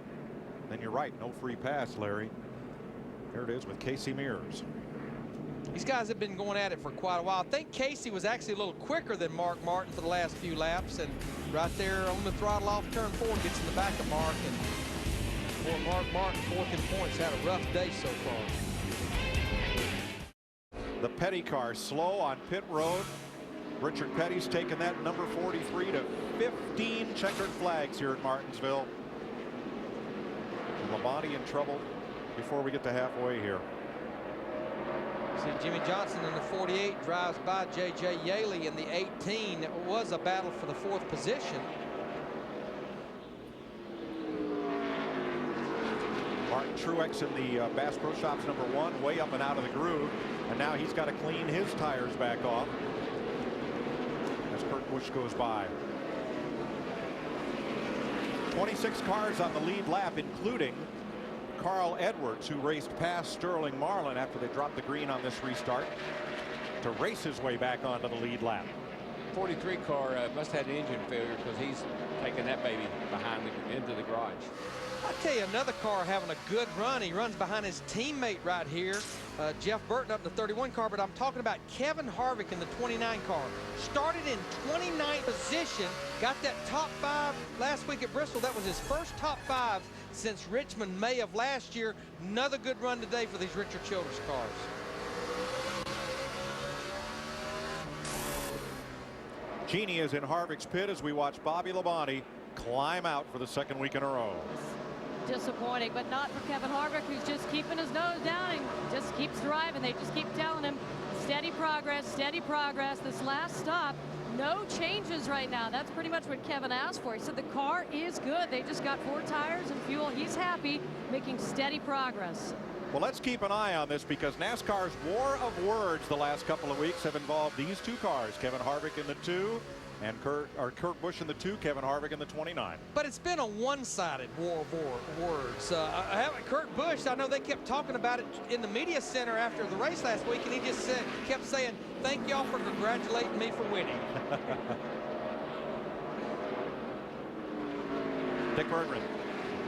then you're right, no free pass, Larry. There it is with Casey Mears. These guys have been going at it for quite a while. I think Casey was actually a little quicker than Mark Martin for the last few laps, and right there on the throttle off turn 4 gets in the back of Mark. And boy, Mark Martin, 4th in points, had a rough day so far. The Petty car slow on pit road. Richard Petty's taken that number 43 to 15 checkered flags here at Martinsville. Labonte in trouble before we get to halfway here. See, Jimmy Johnson in the 48 drives by J.J. Yaley in the 18. It was a battle for the 4th position. Martin Truex in the Bass Pro Shops number 1, way up and out of the groove, and now he's got to clean his tires back off as Kurt Busch goes by. 26 cars on the lead lap, including Carl Edwards, who raced past Sterling Marlin after they dropped the green on this restart to race his way back onto the lead lap. 43 car must have had an engine failure, because he's taking that baby behind into the garage. I tell you another car having a good run. He runs behind his teammate right here, Jeff Burton, up in the 31 car, but I'm talking about Kevin Harvick in the 29 car. Started in 29th position, got that top 5 last week at Bristol. That was his first top 5 since Richmond, May of last year. Another good run today for these Richard Childress cars. Genie is in Harvick's pit as we watch Bobby Labonte climb out for the second week in a row. Disappointing, but not for Kevin Harvick, who's just keeping his nose down and just keeps driving. They just keep telling him steady progress, steady progress. This last stop, no changes right now. That's pretty much what Kevin asked for. He said the car is good. They just got 4 tires and fuel. He's happy, making steady progress. Well, let's keep an eye on this because NASCAR's war of words the last couple of weeks have involved these 2 cars, Kevin Harvick in the 2 and Kurt Busch in the 2, Kevin Harvick in the 29. But it's been a one-sided war of words. Kurt Busch, I know they kept talking about it in the media center after the race last week, and he just kept saying, thank y'all for congratulating me for winning. Dick Berggren.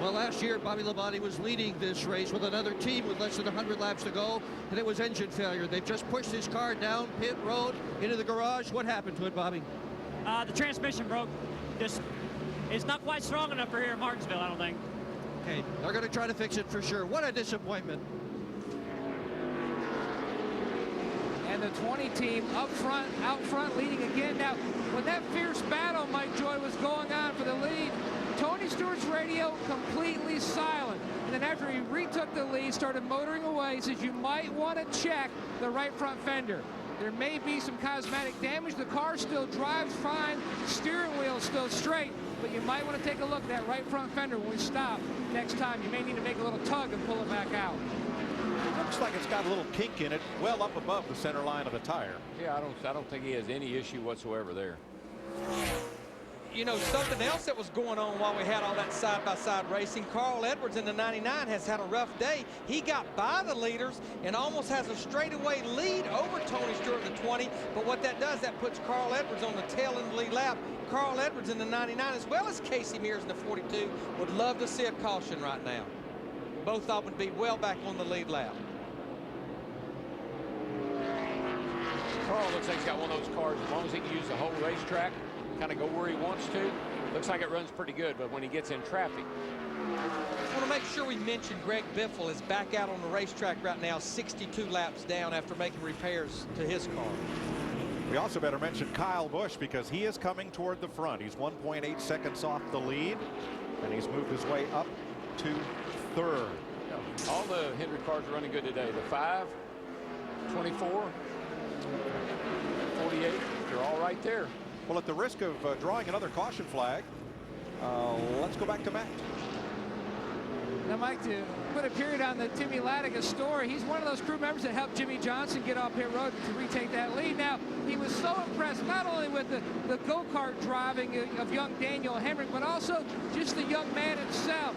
Well, last year, Bobby Labonte was leading this race with another team with less than 100 laps to go, and it was engine failure. They've just pushed his car down pit road into the garage. What happened to it, Bobby? The transmission broke. It's not quite strong enough for here in Martinsville, I don't think. Okay, they're going to try to fix it for sure. What a disappointment. And the 20 team out front leading again. Now, when that fierce battle, Mike Joy, was going on for the lead, Tony Stewart's radio completely silent. And then after he retook the lead, started motoring away, he says you might want to check the right front fender. There may be some cosmetic damage. The car still drives fine. Steering wheel still straight, but you might want to take a look at that right front fender when we stop next time. You may need to make a little tug and pull it back out. Looks like it's got a little kink in it, well up above the center line of the tire. Yeah, I don't think he has any issue whatsoever there. You know, something else that was going on while we had all that side-by-side racing, Carl Edwards in the 99 has had a rough day. He got by the leaders and almost has a straightaway lead over Tony Stewart in the 20, but what that does, that puts Carl Edwards on the tail end of the lead lap. Carl Edwards in the 99, as well as Casey Mears in the 42, would love to see a caution right now. Both of them would be well back on the lead lap. Carl looks like he's got one of those cars, as long as he can use the whole racetrack, kind of go where he wants to. Looks like it runs pretty good, but when he gets in traffic. I want to make sure we mention Greg Biffle is back out on the racetrack right now, 62 laps down after making repairs to his car. We also better mention Kyle Busch because he is coming toward the front. He's 1.8 seconds off the lead, and he's moved his way up to 3rd. All the Hendrick cars are running good today. The 5, 24, 48, they're all right there. Well, at the risk of drawing another caution flag, let's go back to Matt. Now, Mike, to put a period on the Timmy Latiga story, he's one of those crew members that helped Jimmy Johnson get off pit road to retake that lead. Now, he was so impressed not only with the go-kart driving of young Daniel Hemrick, but also just the young man himself.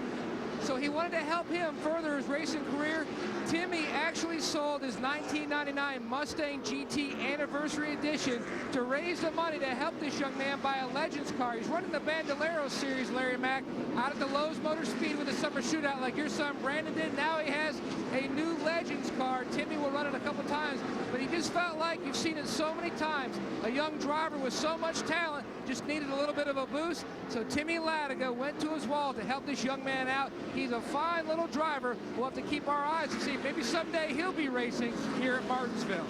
So he wanted to help him further his racing career. Timmy actually sold his 1999 Mustang GT Anniversary Edition to raise the money to help this young man buy a Legends car. He's running the Bandolero Series, Larry Mack, out at the Lowe's Motor Speed with a summer shootout like your son Brandon did. Now he has a new Legends car. Timmy will run it a couple times, but he just felt like, you've seen it so many times, a young driver with so much talent just needed a little bit of a boost. So Timmy Latiga went to his wall to help this young man out. He's a fine little driver. We'll have to keep our eyes to see if maybe someday he'll be racing here at Martinsville.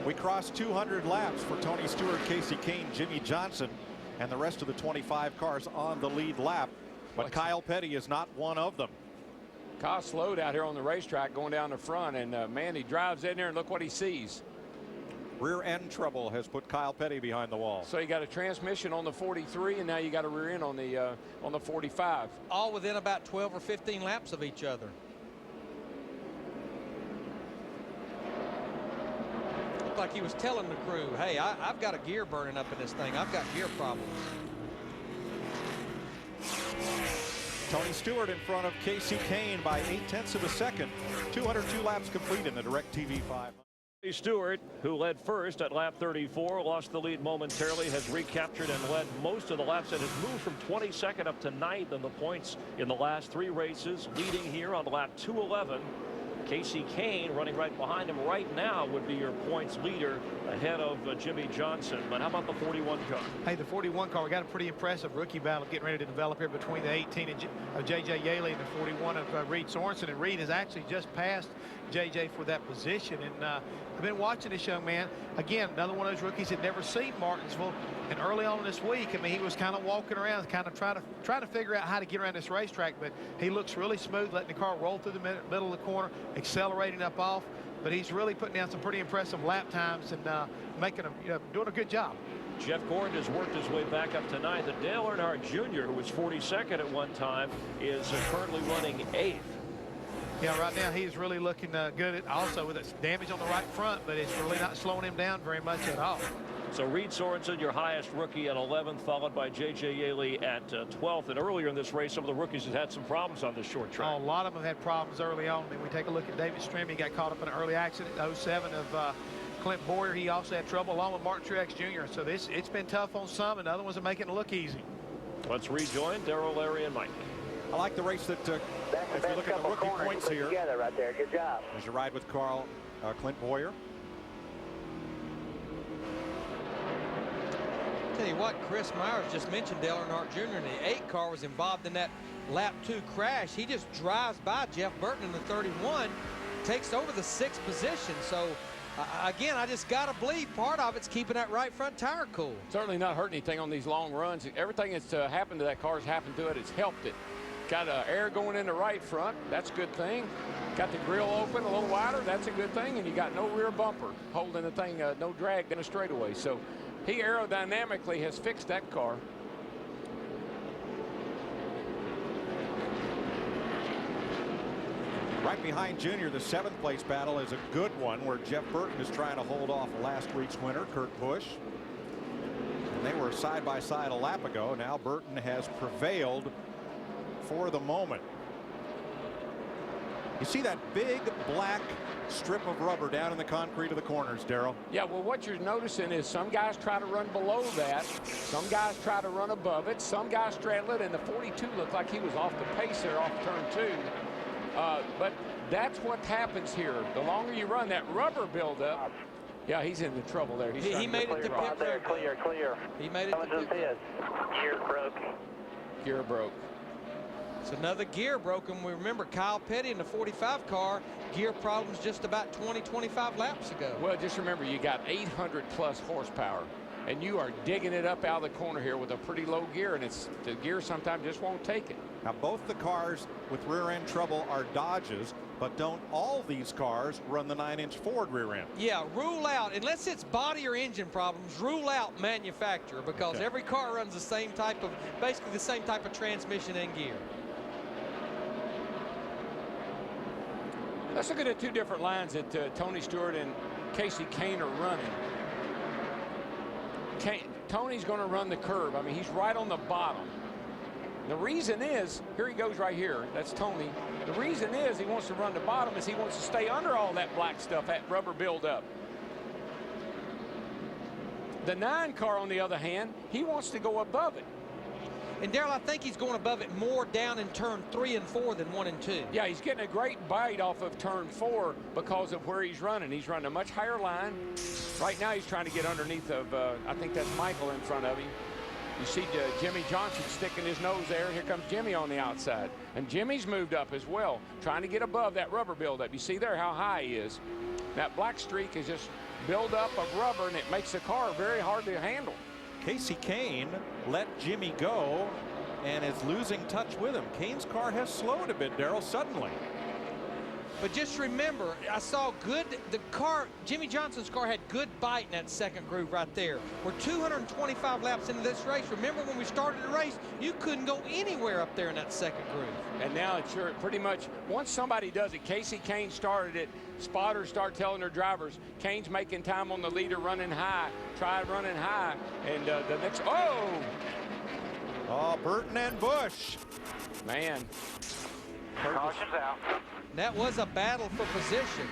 We crossed 200 laps for Tony Stewart, Casey Kane, Jimmy Johnson, and the rest of the 25 cars on the lead lap. But Kyle Petty is not one of them. Kyle slowed out here on the racetrack going down the front, and man, he drives in there and look what he sees. Rear end trouble has put Kyle Petty behind the wall. So you got a transmission on the 43, and now you got a rear end on the 45. All within about 12 or 15 laps of each other. Looked like he was telling the crew, hey, I've got a gear burning up in this thing. I've got gear problems. Tony Stewart in front of Casey Kane by 0.8 of a second. 202 laps complete in the DirecTV 5. Stewart, who led first at lap 34, lost the lead momentarily, has recaptured and led most of the laps and has moved from 22nd up to 9th in the points in the last 3 races, leading here on lap 211. Casey Kane running right behind him right now would be your points leader ahead of Jimmy Johnson. But how about the 41 car? Hey, the 41 car, we got a pretty impressive rookie battle getting ready to develop here between the 18 of J.J. Yaley and the 41 of Reed Sorensen. And Reed has actually just passed J.J. for that position. And I've been watching this young man. Again, another one of those rookies that never seen Martinsville. And early on this week, I mean, he was kind of walking around, kind of trying to figure out how to get around this racetrack. But he looks really smooth, letting the car roll through the middle of the corner, accelerating up off. But he's really putting down some pretty impressive lap times and making them, doing a good job. Jeff Gordon has worked his way back up to 9th. And Dale Earnhardt Jr., who was 42nd at one time, is currently running 8th. Yeah, right now he's really looking good. Also with its damage on the right front, but it's really not slowing him down very much at all. So Reed Sorensen, your highest rookie at 11th, followed by J.J. Yaley at 12th. And earlier in this race, some of the rookies have had some problems on this short track. Oh, a lot of them had problems early on. I mean, we take a look at David Strim. He got caught up in an early accident, 07 of Clint Boyer. He also had trouble along with Martin Truex Jr. So it's been tough on some, and other ones are making it look easy. Let's rejoin Darrell, Larry, and Mike. I like the race that if you look at the rookie points here. Together right there. Good job. As you ride with Clint Boyer. Tell you what, Chris Myers just mentioned Dale Earnhardt Jr. and the 8 car was involved in that lap 2 crash. He just drives by Jeff Burton in the 31, takes over the 6th position. So again, I just got to believe part of it's keeping that right front tire cool. Certainly not hurt anything on these long runs. Everything that's happened to that car has happened to it. It's helped it. Got air going in the right front. That's a good thing. Got the grill open a little wider. That's a good thing. And you got no rear bumper holding the thing, no drag in a straightaway. So he aerodynamically has fixed that car. Right behind Junior, the 7th place battle is a good one where Jeff Burton is trying to hold off last week's winner, Kurt Busch. And they were side by side a lap ago. Now Burton has prevailed for the moment. You see that big black strip of rubber down in the concrete of the corners, Darrell? Yeah, well, what you're noticing is some guys try to run below that. Some guys try to run above it. Some guys straddle it, and the 42 looked like he was off the pace there off turn 2. But that's what happens here. The longer you run, that rubber buildup. Yeah, he's in the trouble there. He made it to pit road. Clear. He made it to pit road. Gear broke. Gear broke. It's another gear broken. We remember Kyle Petty in the 45 car, gear problems just about 20-25 laps ago. Well, just remember, you got 800 plus horsepower, and you are digging it up out of the corner here with a pretty low gear, and the gear sometimes just won't take it. Now, both the cars with rear end trouble are Dodges, but don't all these cars run the 9-inch Ford rear end? Yeah, rule out, unless it's body or engine problems, rule out manufacturer, because every car runs the same type of, basically the same type of transmission and gear. Let's look at the 2 different lines that Tony Stewart and Casey Kane are running. Tony's going to run the curve. I mean, he's right on the bottom. The reason is, here he goes right here. That's Tony. The reason is he wants to run the bottom is he wants to stay under all that black stuff, that rubber buildup. The 9 car, on the other hand, he wants to go above it. And Darrell, I think he's going above it more down in turn 3 and 4 than 1 and 2. Yeah, he's getting a great bite off of turn 4 because of where he's running. He's running a much higher line. Right now he's trying to get underneath of, I think that's Michael in front of him. You see Jimmy Johnson sticking his nose there. Here comes Jimmy on the outside. And Jimmy's moved up as well, trying to get above that rubber buildup. You see there how high he is. That black streak is just buildup of rubber, and it makes the car very hard to handle. Casey Kane let Jimmy go and is losing touch with him. Kane's car has slowed a bit, Darrell, suddenly. But just remember, I saw Jimmy Johnson's car had good bite in that second groove right there. We're 225 laps into this race. Remember when we started the race, you couldn't go anywhere up there in that second groove. And now it's sure pretty much, once somebody does it, Casey Kane started it, spotters start telling their drivers, Kane's making time on the leader running high, try running high, and the next, Oh, Burton and Busch. Man. Caution's out. That was a battle for position.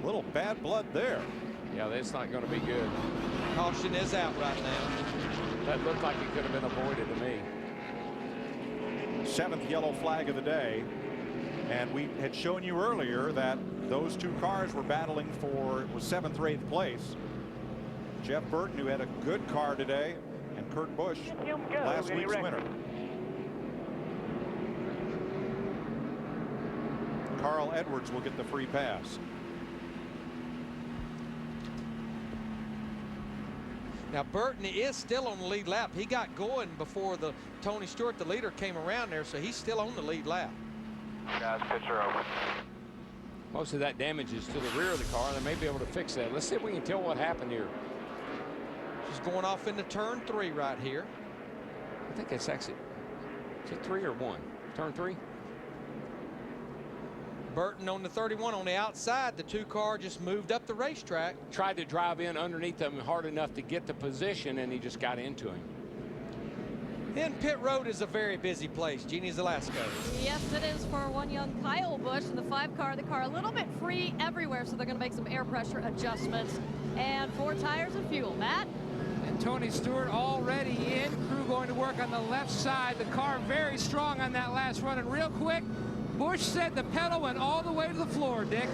A little bad blood there. Yeah, that's not going to be good. Caution is out right now. That looked like it could have been avoided to me. 7th yellow flag of the day. And we had shown you earlier that those two cars were battling for 7th or 8th place. Jeff Burton, who had a good car today, and Kurt Busch, last week's winner. Carl Edwards will get the free pass. Now Burton is still on the lead lap. He got going before the Tony Stewart, the leader, came around there, so he's still on the lead lap. Guys, picture over. Most of that damage is to the rear of the car. They may be able to fix that. Let's see if we can tell what happened here. She's going off into turn 3 right here. I think it's actually, is it 3 or 1? Turn 3? Burton on the 31 on the outside. The two car just moved up the racetrack. Tried to drive in underneath them hard enough to get the position, and he just got into him. And pit road is a very busy place. Jeannie Zalasko. Yes, it is for one young Kyle Busch in the 5 car. The car a little bit free everywhere, so they're going to make some air pressure adjustments. And 4 tires and fuel. Matt? And Tony Stewart already in. Crew going to work on the left side. The car very strong on that last run. And real quick, Busch said the pedal went all the way to the floor, Dick.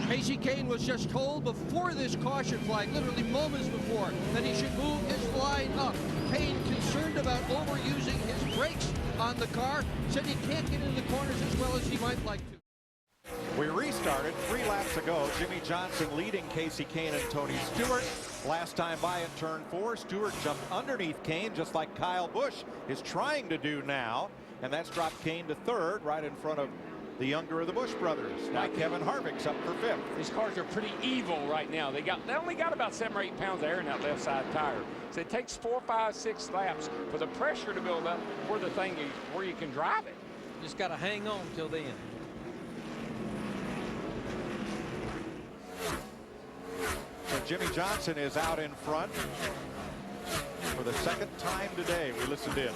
Kasey Kahne was just told before this caution flag, literally moments before, that he should move his line up. Kahne, concerned about overusing his brakes on the car, said he can't get into the corners as well as he might like to. We restarted 3 laps ago. Jimmy Johnson leading Kasey Kahne and Tony Stewart. Last time by in turn 4, Stewart jumped underneath Kahne, just like Kyle Busch is trying to do now. And that's dropped Kahne to 3rd, right in front of the younger of the Busch brothers. Now Kevin Harvick's up for 5th. These cars are pretty evil right now. They only got about 7 or 8 pounds of air in that left side tire. So it takes 4, 5, 6 laps for the pressure to build up where the thing is, where you can drive it. Just got to hang on till the end. So Jimmy Johnson is out in front for the 2nd time today. We listened in.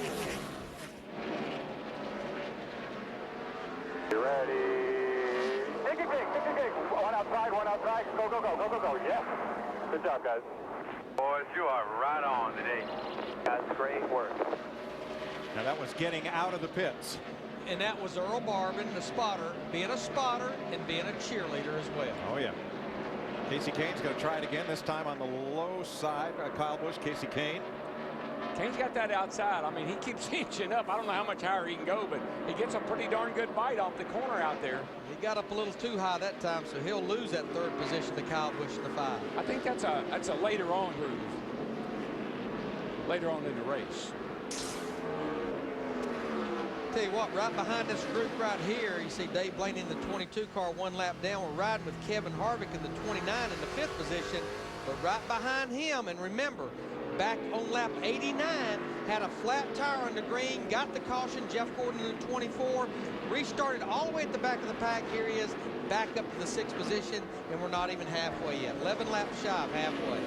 You ready? Take a kick, take a kick. One outside, go, go, go, go, go, go. Yes. Good job, guys. Boys, you are right on today. That's great work. Now that was getting out of the pits. And that was Earl Barbin, the spotter, being a spotter and being a cheerleader as well. Oh, yeah. Kasey Kahne's going to try it again, this time on the low side. Kyle Busch, Kasey Kahne. Kahne's got that outside. I mean, he keeps inching up. I don't know how much higher he can go, but he gets a pretty darn good bite off the corner out there. He got up a little too high that time, so he'll lose that 3rd position to Kyle Busch in the 5. I think that's a later on move. Later on in the race. Tell you what, right behind this group right here, you see Dave Blaney in the 22 car, 1 lap down. We're riding with Kevin Harvick in the 29 in the 5th position, but right behind him, and remember, back on lap 89, had a flat tire on the green, got the caution. Jeff Gordon in the 24, restarted all the way at the back of the pack. Here he is, back up to the 6th position, and we're not even halfway yet. 11 laps shy of halfway.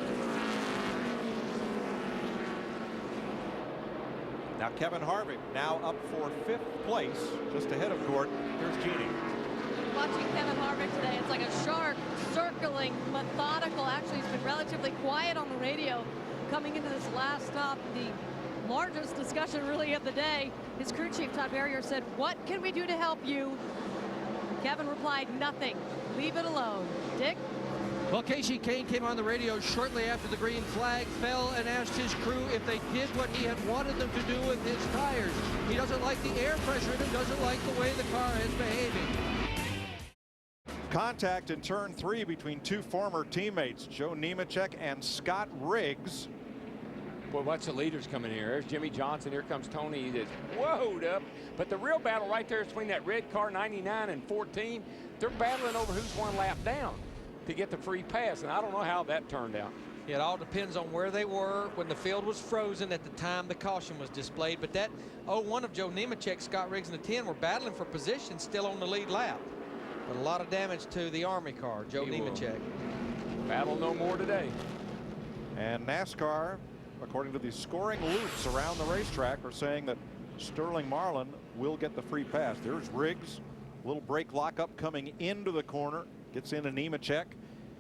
Now Kevin Harvick now up for 5th place, just ahead of Gordon. Here's Jeannie. Watching Kevin Harvick today, it's like a shark, circling, methodical. Actually, he's been relatively quiet on the radio coming into this last stop. The largest discussion really of the day. His crew chief, Todd Berrier, said, "What can we do to help you?" Kevin replied, "Nothing. Leave it alone." Dick? Well, Kasey Kahne came on the radio shortly after the green flag fell and asked his crew if they did what he had wanted them to do with his tires. He doesn't like the air pressure in it, doesn't like the way the car is behaving. Contact in turn 3 between 2 former teammates, Joe Nemechek and Scott Riggs. Boy, watch the leaders coming here. There's Jimmy Johnson. Here comes Tony. He just whoaed up. But the real battle right there is between that red car, 99 and 14. They're battling over who's 1 lap down to get the free pass, and I don't know how that turned out. It all depends on where they were when the field was frozen at the time the caution was displayed. But that 01 of Joe Nemechek, Scott Riggs, and the 10 were battling for position still on the lead lap. But a lot of damage to the Army car, Joe Nemechek. Battle no more today. And NASCAR, according to the scoring loops around the racetrack, are saying that Sterling Marlin will get the free pass. There's Riggs, little brake lockup coming into the corner. gets in a Nemechek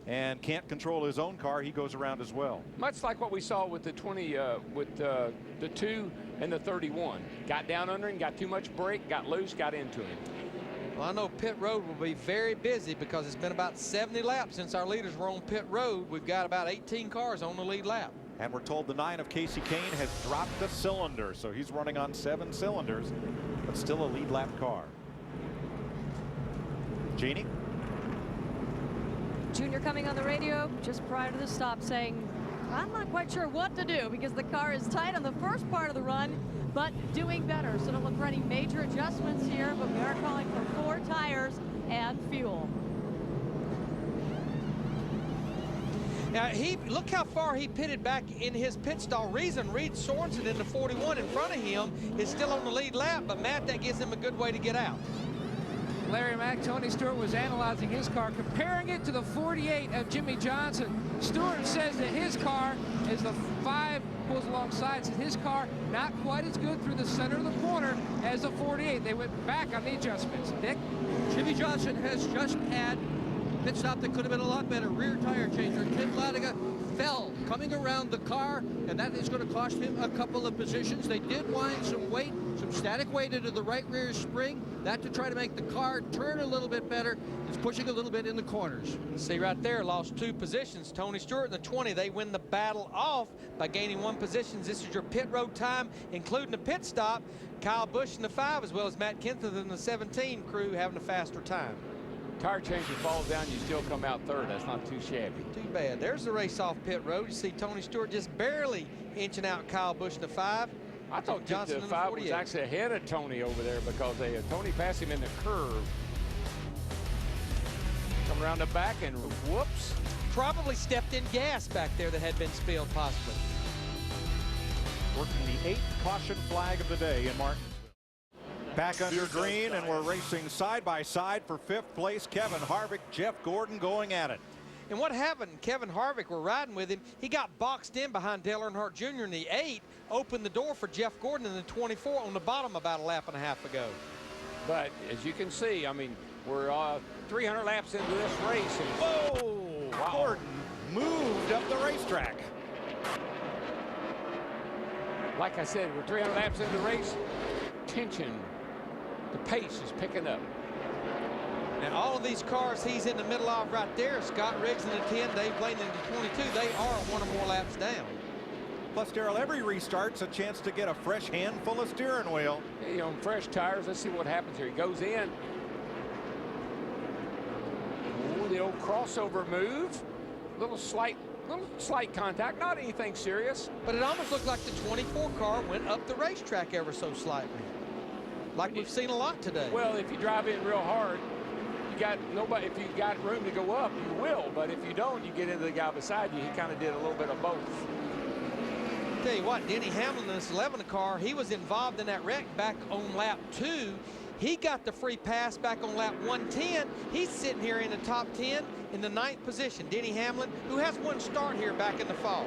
and can't control his own car, he goes around as well. Much like what we saw with the 20, with the 2 and the 31. Got down under him, got too much brake, got loose, got into him. Well, I know pit road will be very busy because it's been about 70 laps since our leaders were on pit road. We've got about 18 cars on the lead lap. And we're told the 9 of Casey Kane has dropped a cylinder, so he's running on 7 cylinders, but still a lead lap car. Jeannie? Junior coming on the radio just prior to the stop saying, I'm not quite sure what to do because the car is tight on the first part of the run, but doing better. So don't look for any major adjustments here, but we are calling for 4 tires and fuel. Now, look how far he pitted back in his pit stall. Reason Reed Sorensen in the 41 in front of him is still on the lead lap, but Matt, that gives him a good way to get out. Larry Mack, Tony Stewart was analyzing his car, comparing it to the 48 of Jimmy Johnson. Stewart says that his car, as the 5 pulls alongside, says his car not quite as good through the center of the corner as the 48. They went back on the adjustments. Dick? Jimmy Johnson has just had pit stop that could have been a lot better. Rear tire changer. Tim Latiga fell coming around the car, and that is going to cost him a couple of positions. They did wind some weight, some static weight into the right rear spring. That to try to make the car turn a little bit better. It's pushing a little bit in the corners. See right there, lost 2 positions. Tony Stewart in the 20, they win the battle off by gaining 1 position. This is your pit road time, including the pit stop. Kyle Busch in the 5, as well as Matt Kenseth in the 17 crew having a faster time. Tire changer falls down, you still come out 3rd. That's not too shabby. Too bad. There's the race off pit road. You see Tony Stewart just barely inching out Kyle Busch in the 5. I thought Johnson the 5 was actually ahead of Tony over there because Tony passed him in the curve. Come around the back and whoops. Probably stepped in gas back there that had been spilled possibly. Working the 8th caution flag of the day in Martinsville. Back under green, and we're racing side by side for 5th place. Kevin Harvick, Jeff Gordon going at it. And what happened, Kevin Harvick, we're riding with him. He got boxed in behind Dale Earnhardt Jr. in the 8, opened the door for Jeff Gordon in the 24 on the bottom about a lap and a half ago. But as you can see, I mean, we're 300 laps into this race. And whoa! Wow. Gordon moved up the racetrack. Like I said, we're 300 laps into the race. Tension, the pace is picking up. And all of these cars he's in the middle of right there, Scott Riggs in the 10, Dave Blaney in the 22, they are 1 or more laps down. Plus, Darrell, every restart's a chance to get a fresh handful of steering wheel. You know, fresh tires. Let's see what happens here. He goes in. Ooh, the old crossover move. Little slight contact, not anything serious. But it almost looked like the 24 car went up the racetrack ever so slightly. Like we've seen a lot today. Well, if you drive in real hard, you got nobody. If you got room to go up, you will. But if you don't, you get into the guy beside you. He kind of did a little bit of both. Tell you what, Denny Hamlin in this 11 car, he was involved in that wreck back on lap 2. He got the free pass back on lap 110. He's sitting here in the top 10 in the 9th position. Denny Hamlin, who has 1 start here back in the fall.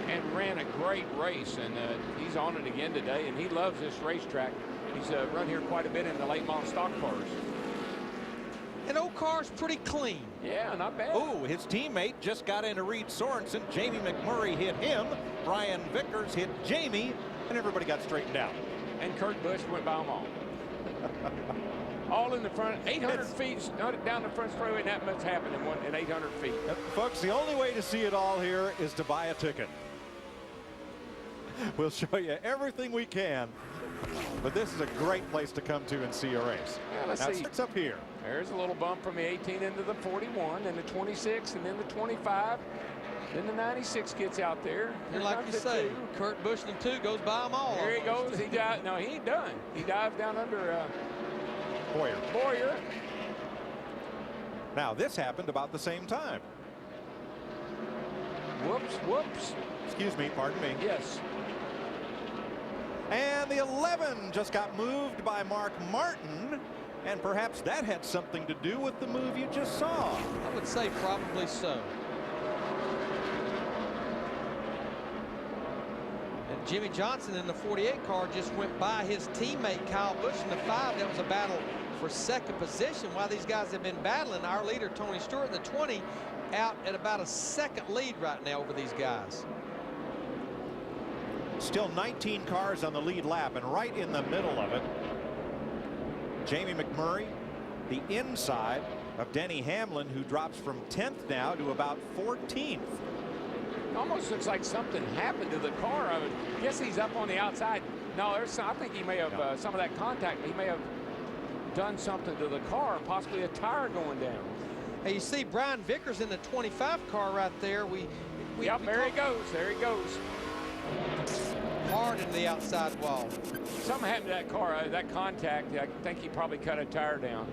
And ran a great race, and he's on it again today, and he loves this racetrack. He's run here quite a bit in the late model stock cars. And old car's pretty clean. Yeah, not bad. Oh, his teammate just got into Reed Sorensen. Jamie McMurray hit him. Brian Vickers hit Jamie, and everybody got straightened out. And Kurt Busch went by them all. All in the front, 800 feet down the front straightaway, and that much happened in 800 feet. Folks, the only way to see it all here is to buy a ticket. We'll show you everything we can, but this is a great place to come to and see a race. Yeah, let's now see. It starts up here. There's a little bump from the 18 into the 41, and the 26, and then the 25. Then the 96 gets out there. And like you say, Kurt Busch in 2 goes by them all. There he goes. He dives. No, he ain't done. He dives down under Boyer. Now, this happened about the same time. Whoops. Excuse me, pardon me. Yes. And the 11 just got moved by Mark Martin, and perhaps that had something to do with the move you just saw. I would say probably so. And Jimmy Johnson in the 48 car just went by his teammate Kyle Busch in the 5. That was a battle for second position while these guys have been battling. Our leader, Tony Stewart, in the 20, out at about a second lead right now over these guys. Still 19 cars on the lead lap, and right in the middle of it, Jamie McMurray, the inside of Denny Hamlin, who drops from 10th now to about 14th. It almost looks like something happened to the car. I would guess he's up on the outside. No, I think he may have some of that contact. He may have done something to the car, possibly a tire going down. Hey, you see Brian Vickers in the 25 car right there. Yep, there he goes. There he goes. Hard into the outside wall. Something happened to that car, that contact. I think he probably cut a tire down.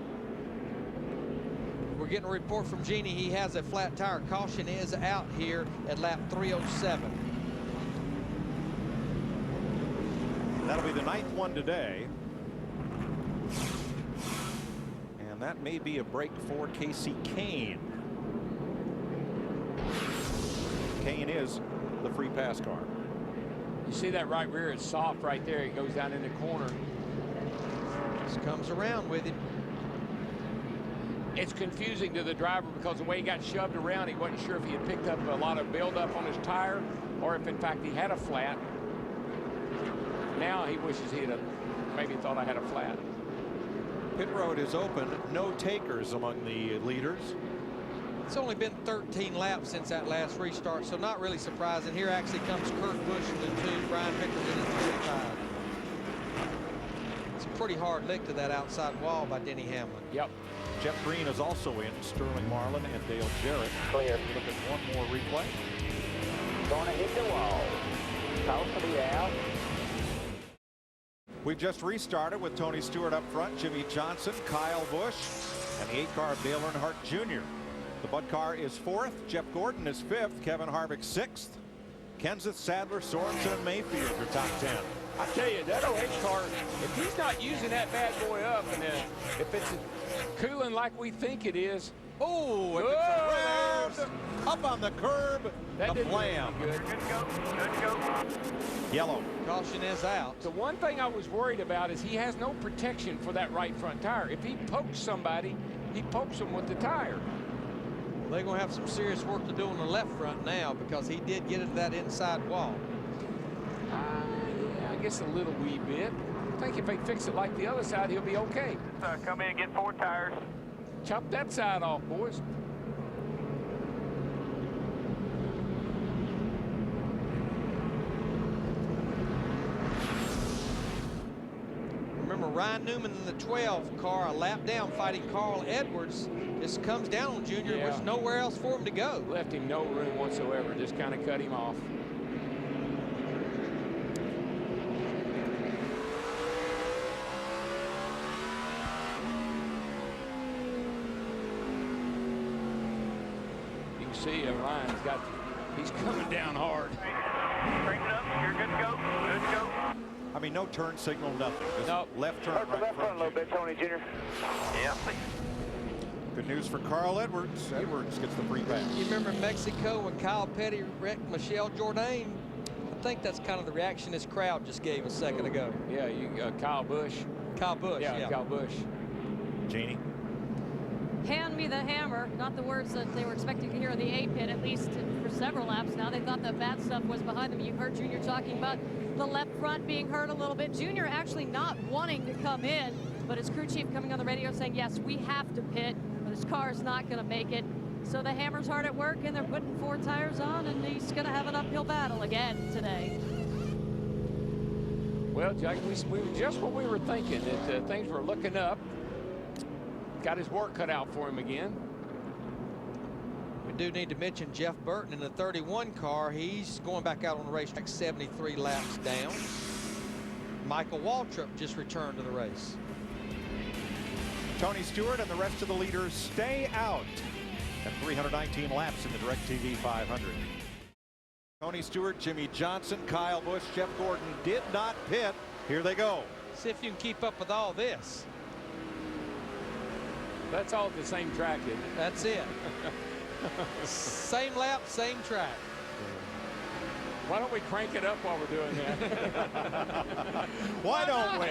We're getting a report from Jeannie. He has a flat tire. Caution is out here at lap 307. That'll be the 9th one today. And that may be a break for Casey Kane. Kane is the free pass car. You see that right rear is soft right there. He goes down in the corner. Just comes around with him. It's confusing to the driver because the way he got shoved around, he wasn't sure if he had picked up a lot of buildup on his tire or if in fact he had a flat. Now he wishes he had maybe thought I had a flat. Pit road is open. No takers among the leaders. It's only been 13 laps since that last restart, so not really surprising. Here actually comes Kurt Busch in the 2, Brian Vickers in the 35. It's a pretty hard lick to that outside wall by Denny Hamlin. Yep. Jeff Green is also in. Sterling Marlin and Dale Jarrett. Clear. Look at one more replay. Gonna hit the wall. Toss to the out. We've just restarted with Tony Stewart up front, Jimmy Johnson, Kyle Busch, and the 8 car of Dale Earnhardt Jr. The Bud car is 4th. Jeff Gordon is 5th. Kevin Harvick 6th. Kenseth, Sadler, Sorensen, and Mayfield are top 10. I tell you, that 08 car, if he's not using that bad boy up, and if it's cooling like we think it is, oh, if it's around, up on the curb, that the blam. Good. Good to go. Good to go. Yellow. Caution is out. The one thing I was worried about is he has no protection for that right front tire. If he pokes somebody, he pokes them with the tire. They're going to have some serious work to do on the left front now because he did get into that inside wall. Yeah, I guess a little wee bit. I think if they fix it like the other side, he'll be okay. Come in and get 4 tires. Chop that side off, boys. Remember, Ryan Newman in the 12 car, a lap down, fighting Carl Edwards. Just comes down on Junior. Yeah. There's nowhere else for him to go. Left him no room whatsoever. Just kind of cut him off. You can see Ryan's got, he's coming down hard. Straighten it up. You're good to go. Good to go. I mean, no turn signal, nothing. Just nope. Left turn, Hurt the right left front a little bit, Tony Jr. Yeah. Good news for Carl Edwards. Edwards gets the free pass. You remember Mexico when Kyle Petty wrecked Michelle Jourdain? I think that's kind of the reaction this crowd just gave a second ago. Yeah, Kyle Busch. Kyle Busch, yeah. Kyle Busch. Jeannie. Hand me the hammer. Not the words that they were expecting to hear in the A pit, at least for several laps now. They thought the bad stuff was behind them. You heard Junior talking about the left front being hurt a little bit. Junior actually not wanting to come in, but his crew chief coming on the radio saying, yes, we have to pit, but his car is not going to make it. So the hammer's hard at work, and they're putting 4 tires on, and he's going to have an uphill battle again today. Well, Jack, we were just what we were thinking, that things were looking up. Got his work cut out for him again. We do need to mention Jeff Burton in the 31 car. He's going back out on the racetrack 73 laps down. Michael Waltrip just returned to the race. Tony Stewart and the rest of the leaders stay out at 319 laps in the DirecTV 500. Tony Stewart, Jimmy Johnson, Kyle Busch, Jeff Gordon did not pit. Here they go. See if you can keep up with all this. That's all at the same track, isn't it? That's it. Same lap, same track. Why don't we crank it up while we're doing that? Why don't we?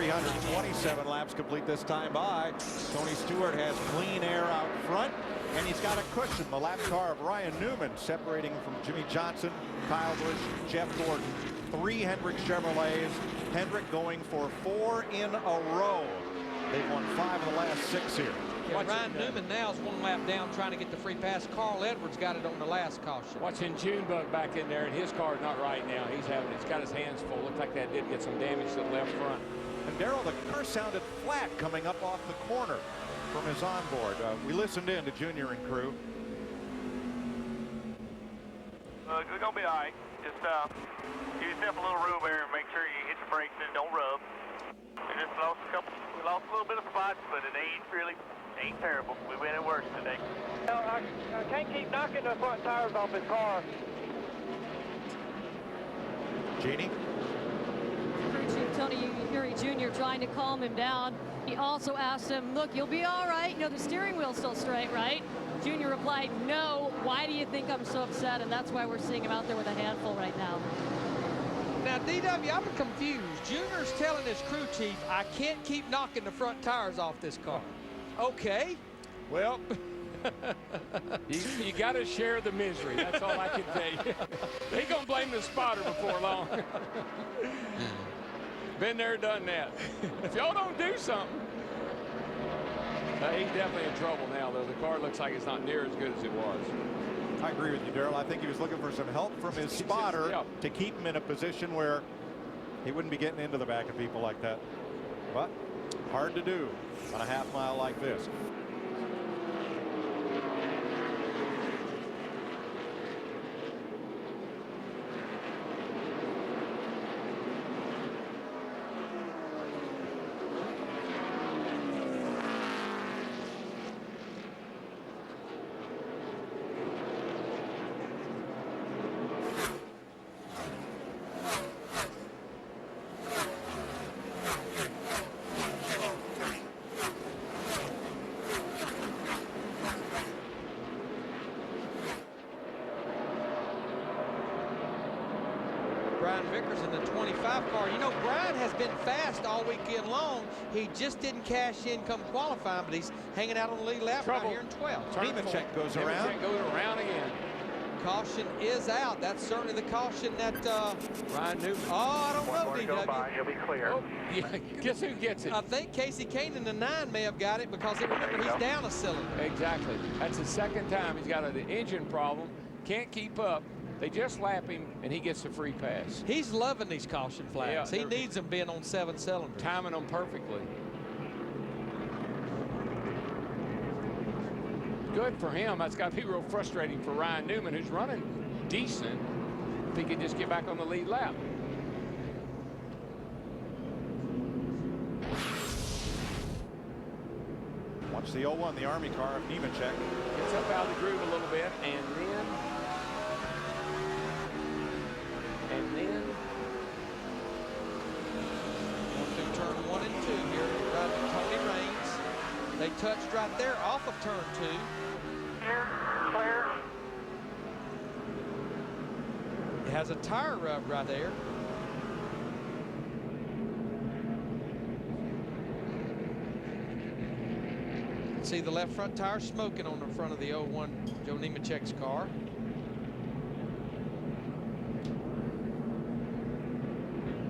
327 laps complete this time by. Tony Stewart has clean air out front, and he's got a cushion. The lap car of Ryan Newman separating from Jimmy Johnson, Kyle Busch, Jeff Gordon. 3 Hendrick Chevrolets. Hendrick going for 4 in a row. They've won 5 of the last 6 here. Yeah, Ryan Newman now is 1 lap down trying to get the free pass. Carl Edwards got it on the last caution. Watching Junebug back in there, and his car's not right now. He's got his hands full. Looks like that did get some damage to the left front. And Darrell, the car sounded flat coming up off the corner from his onboard. We listened in to Junior and crew. It's gonna be all right. Just give yourself a little room here and make sure you hit your brakes and don't rub. We just lost a little bit of spots, but it ain't terrible. We've been at worse today. I can't keep knocking the front tires off his car. Jeannie? Crew Chief Tony Eury Jr. trying to calm him down. He also asked him, look, you'll be all right. You know, the steering wheel's still straight, right? Junior replied, no. Why do you think I'm so upset? And that's why we're seeing him out there with a handful right now. Now, DW, I'm confused. Junior's telling his crew chief, I can't keep knocking the front tires off this car. Okay. Well, you got to share the misery. That's all I can tell you. They're going to blame the spotter before long. Been there, done that. If y'all don't do something. He's definitely in trouble now, though. The car looks like it's not near as good as it was. I agree with you, Darrell. I think he was looking for some help from his spotter to keep him in a position where he wouldn't be getting into the back of people like that. But hard to do on a half mile like this. Brian Vickers in the 25 car. You know, Brian has been fast all weekend long. He just didn't cash in come qualifying, but he's hanging out on the lead lap right here in 12. Nemechek goes around. Nemechek goes around again. Caution is out. That's certainly the caution that Ryan Newman. Oh, I don't know, More to go by. DW. He'll be clear. Oh, yeah. Guess who gets it? I think Casey Kane in the 9 may have got it because remember he's down a cylinder. Exactly. That's the second time he's got an engine problem. Can't keep up. They just lap him, and he gets the free pass. He's loving these caution flags. Yeah, he needs them being on 7 cylinders. Timing them perfectly. Good for him. That's got to be real frustrating for Ryan Newman, who's running decent, if he could just get back on the lead lap. Watch the 0-1, the Army car of Nemechek. Gets up out of the groove a little bit, and then going through turn 1 and 2 here, right Tony Raines. They touched right there off of turn 2. Here, clear. It has a tire rub right there. See the left front tire smoking on the front of the 01 Joe Nemechek's car.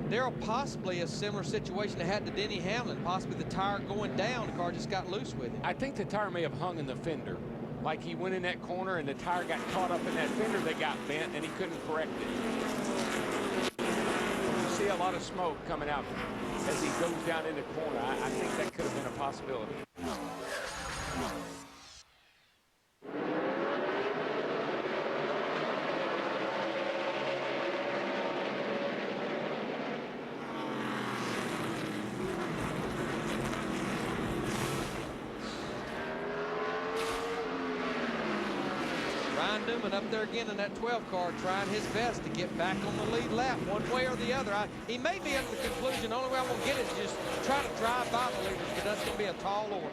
There possibly a similar situation that had to Denny Hamlin. Possibly the tire going down, the car just got loose with it. I think the tire may have hung in the fender. Like he went in that corner and the tire got caught up in that fender that got bent and he couldn't correct it. You see a lot of smoke coming out as he goes down in the corner. I think that could have been a possibility. Newman up there again in that 12 car trying his best to get back on the lead lap one way or the other. He may be under the conclusion the only way I'm going to get it is just try to drive by the leaders, but that's going to be a tall order.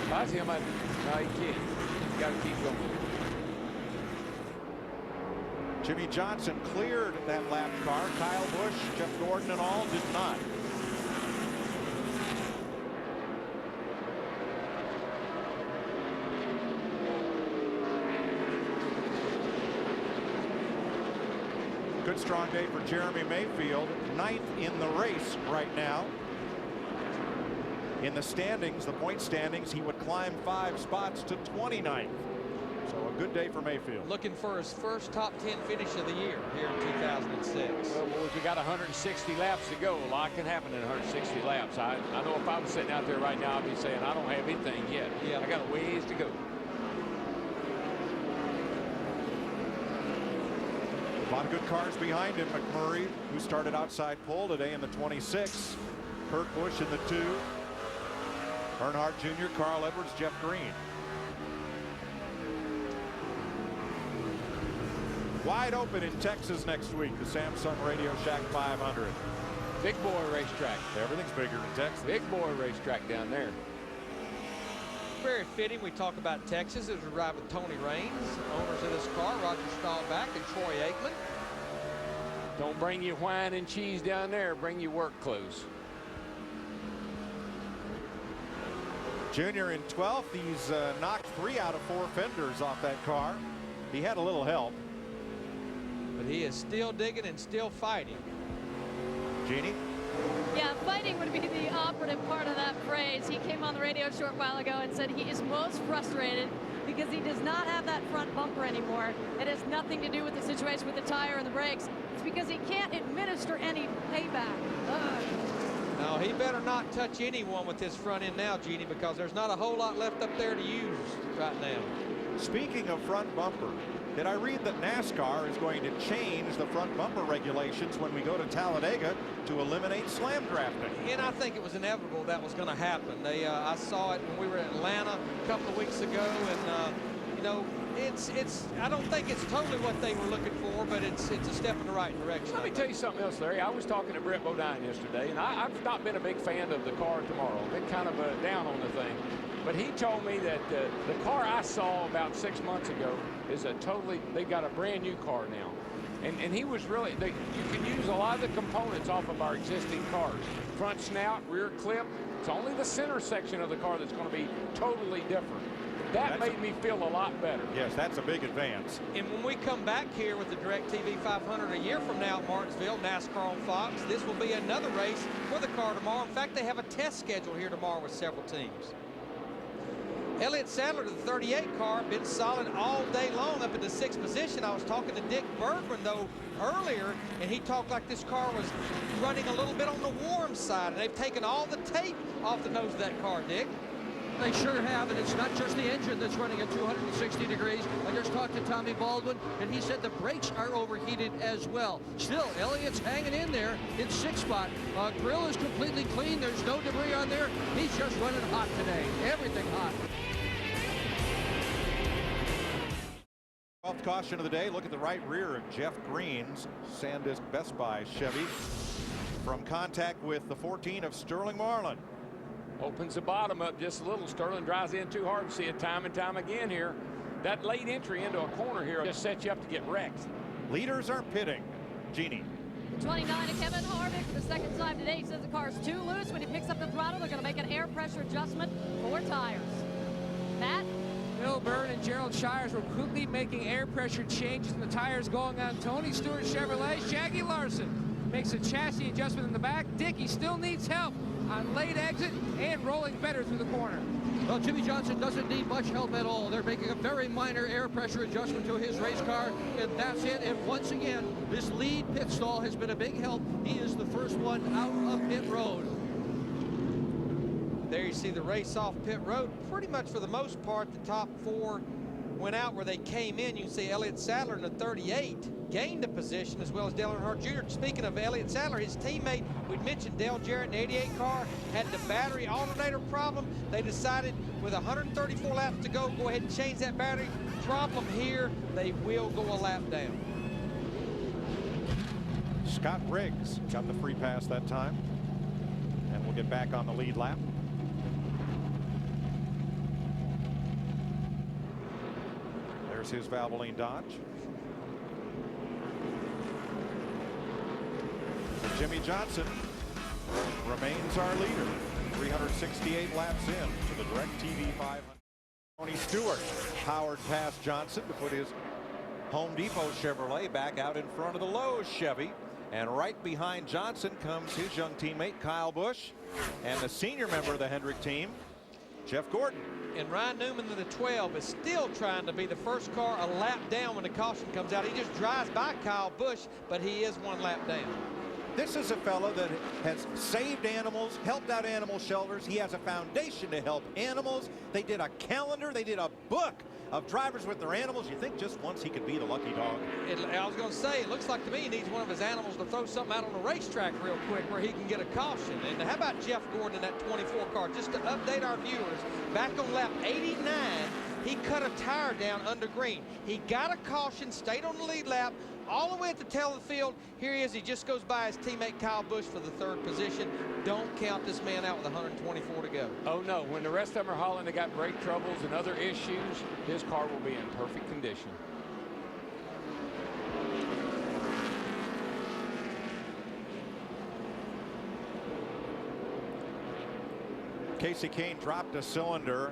If I see him, no, he can't. He's got to keep going. Jimmy Johnson cleared that lap car. Kyle Busch, Jeff Gordon and all did not. Good strong day for Jeremy Mayfield, 9th in the race right now. In the standings, the point standings, he would climb 5 spots to 29th. So a good day for Mayfield. Looking for his first top 10 finish of the year here in 2006. Well, boys, we got 160 laps to go. A lot can happen in 160 laps. I know if I was sitting out there right now, I'd be saying, I don't have anything yet. Yeah. I got a ways to go. A lot of good cars behind him. McMurray, who started outside pole today in the 26. Kurt Busch in the 2. Earnhardt Jr., Carl Edwards, Jeff Green. Wide open in Texas next week, the Samsung Radio Shack 500. Big boy racetrack. Everything's bigger in Texas. Big boy racetrack down there. Very fitting. We talk about Texas as we ride with Tony Raines, owners of this car, Roger Staubach and Troy Aikman. Don't bring your wine and cheese down there. Bring your work clothes. Junior in 12th. He's knocked 3 out of 4 fenders off that car. He had a little help. But he is still digging and still fighting. Jeannie? Yeah, fighting would be the operative part of that phrase. He came on the radio a short while ago and said he is most frustrated because he does not have that front bumper anymore. It has nothing to do with the situation with the tire and the brakes. It's because he can't administer any payback. Ugh. Now, he better not touch anyone with his front end now, Jeannie, because there's not a whole lot left up there to use right now. Speaking of front bumper, did I read that NASCAR is going to change the front bumper regulations when we go to Talladega to eliminate slam drafting? And I think it was inevitable that was going to happen. I saw it when we were in Atlanta a couple of weeks ago, and you know, I don't think it's totally what they were looking for, but it's a step in the right direction. Let me tell you something else, Larry. I was talking to Brett Bodine yesterday, and I've not been a big fan of the car tomorrow. I've been kind of down on the thing. But he told me that the car I saw about 6 months ago is they've got a brand new car now. And he was really, you can use a lot of the components off of our existing cars. Front snout, rear clip. It's only the center section of the car that's going to be totally different. That made me feel a lot better. Yes, that's a big advance. And when we come back here with the DirecTV 500 a year from now at Martinsville, NASCAR on Fox, this will be another race for the car tomorrow. In fact, they have a test schedule here tomorrow with several teams. Elliott Sadler to the 38 car, been solid all day long up in the 6th position. I was talking to Dick Bergman, though, earlier, and he talked like this car was running a little bit on the warm side, and they've taken all the tape off the nose of that car, Dick. They sure have, and it's not just the engine that's running at 260 degrees. I just talked to Tommy Baldwin, and he said the brakes are overheated as well. Still, Elliott's hanging in there in 6th spot. Grill is completely clean. There's no debris on there. He's just running hot today. Everything hot. 12th caution of the day. Look at the right rear of Jeff Green's Sandisk Best Buy Chevy from contact with the 14 of Sterling Marlin. Opens the bottom up just a little. Sterling drives in too hard. See it time and time again here. That late entry into a corner here just sets you up to get wrecked. Leaders are pitting. Jeannie. 29 to Kevin Harvick. The second time today, he says the car's too loose. When he picks up the throttle, they're going to make an air pressure adjustment for tires. Matt? Bill Byrne and Gerald Shires were quickly making air pressure changes in the tires going on Tony Stewart Chevrolet. Shaggy Larson makes a chassis adjustment in the back. Dickey still needs help on late exit and rolling better through the corner. Well, Jimmy Johnson doesn't need much help at all. They're making a very minor air pressure adjustment to his race car, and that's it. And once again, this lead pit stall has been a big help. He is the first one out of pit road. There you see the race off pit road. Pretty much for the most part, the top 4 went out where they came in. You can see Elliott Sadler in the 38 gained a position, as well as Dale Earnhardt Jr. Speaking of Elliott Sadler, his teammate, we'd mentioned Dale Jarrett in the 88 car, had the battery alternator problem. They decided with 134 laps to go ahead and change that battery. Problem here, they will go a lap down. Scott Briggs got the free pass that time, and we'll get back on the lead lap. There's his Valvoline Dodge. Jimmy Johnson remains our leader. 368 laps in to the DirecTV 500. Tony Stewart powered past Johnson to put his Home Depot Chevrolet back out in front of the Lowe's Chevy. And right behind Johnson comes his young teammate Kyle Busch and the senior member of the Hendrick team, Jeff Gordon. And Ryan Newman in the 12 is still trying to be the first car a lap down when the caution comes out. He just drives by Kyle Busch, but he is 1 lap down. This is a fellow that has saved animals, helped out animal shelters. He has a foundation to help animals. They did a calendar. They did a book of drivers with their animals. You think just once he could be the lucky dog? I was going to say, it looks like to me he needs one of his animals to throw something out on the racetrack real quick where he can get a caution. And how about Jeff Gordon in that 24 car? Just to update our viewers, back on lap 89, he cut a tire down under green. He got a caution, stayed on the lead lap, all the way at the tail of the field. Here he is. He just goes by his teammate Kyle Busch for the 3rd position. Don't count this man out with 124 to go. Oh, no. When the rest of them are hauling, they got brake troubles and other issues, his car will be in perfect condition. Casey Kane dropped a cylinder,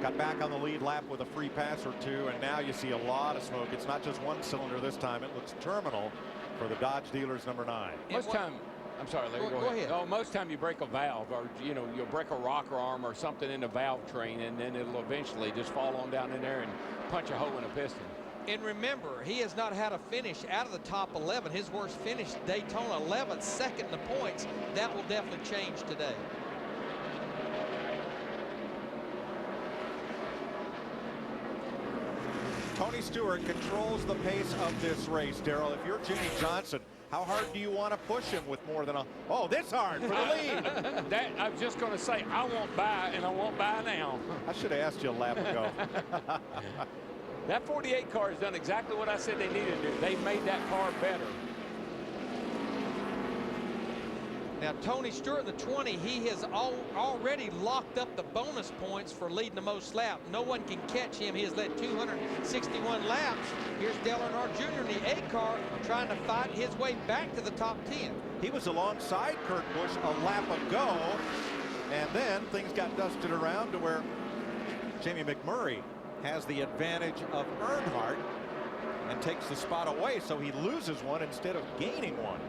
got back on the lead lap with a free pass or two, and now you see a lot of smoke. It's not just one cylinder this time. It looks terminal for the Dodge dealers number 9. Most time, I'm sorry, Larry, go ahead. Oh, most time you break a valve, or you'll break a rocker arm or something in the valve train, and then it'll eventually just fall on down in there and punch a hole in a piston. And remember, he has not had a finish out of the top 11. His worst finish, Daytona, 11th, second in the points. That will definitely change today. Tony Stewart controls the pace of this race. Darrell, if you're Jimmy Johnson, how hard do you want to push him with more than this hard for the lead? I was just going to say, I won't buy, and I won't buy now. I should have asked you a lap ago. That 48 car has done exactly what I said they needed to do. They've made that car better. Now, Tony Stewart in the 20, he has already locked up the bonus points for leading the most laps. No one can catch him. He has led 261 laps. Here's Dale Earnhardt Jr. in the 8 car trying to fight his way back to the top 10. He was alongside Kurt Busch a lap ago, and then things got dusted around to where Jamie McMurray has the advantage of Earnhardt and takes the spot away, so he loses one instead of gaining one.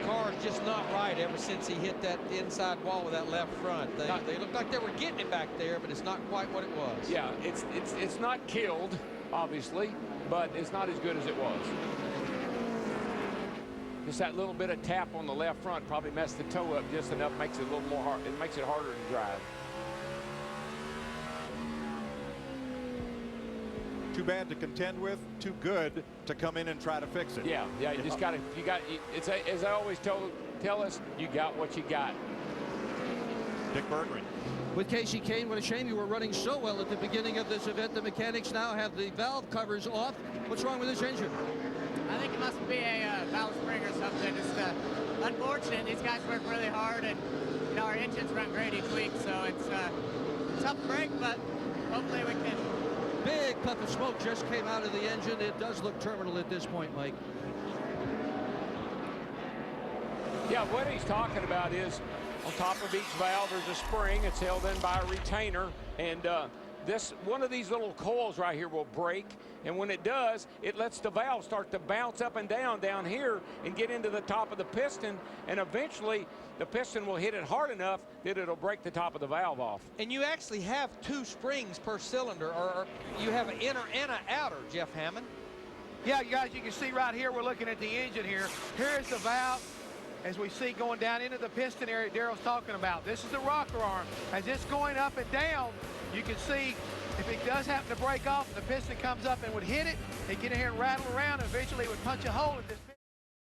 Car's just not right ever since he hit that inside wall with that left front. They looked like they were getting it back there, but it's not quite what it was. Yeah, it's not killed, obviously, but it's not as good as it was. Just that little bit of tap on the left front probably messed the toe up just enough, makes it a little more hard. It makes it harder to drive. Too bad to contend with, too good to come in and try to fix it. Yeah, you just got to, it's as I always tell us, you got what you got. Dick Berggren. With Casey Kane, what a shame you were running so well at the beginning of this event. The mechanics now have the valve covers off. What's wrong with this engine? I think it must be a valve spring or something. It's unfortunate. These guys work really hard, and our engines run great each week, so it's a tough break, but hopefully we can. Big puff of smoke just came out of the engine. It does look terminal at this point, Mike. Yeah, what he's talking about is on top of each valve there's a spring. It's held in by a retainer, and one of these little coils right here will break, and when it does, it lets the valve start to bounce up and down here and get into the top of the piston, and eventually the piston will hit it hard enough that it'll break the top of the valve off. And you actually have 2 springs per cylinder, or you have an inner and an outer, Jeff Hammond. Yeah, guys, you can see right here, we're looking at the engine here. Here's the valve, as we see going down into the piston area Darrell's talking about. This is the rocker arm. As it's going up and down, you can see if it does happen to break off, the piston comes up and would hit it, they get in here and rattle around, and eventually it would punch a hole at this piston.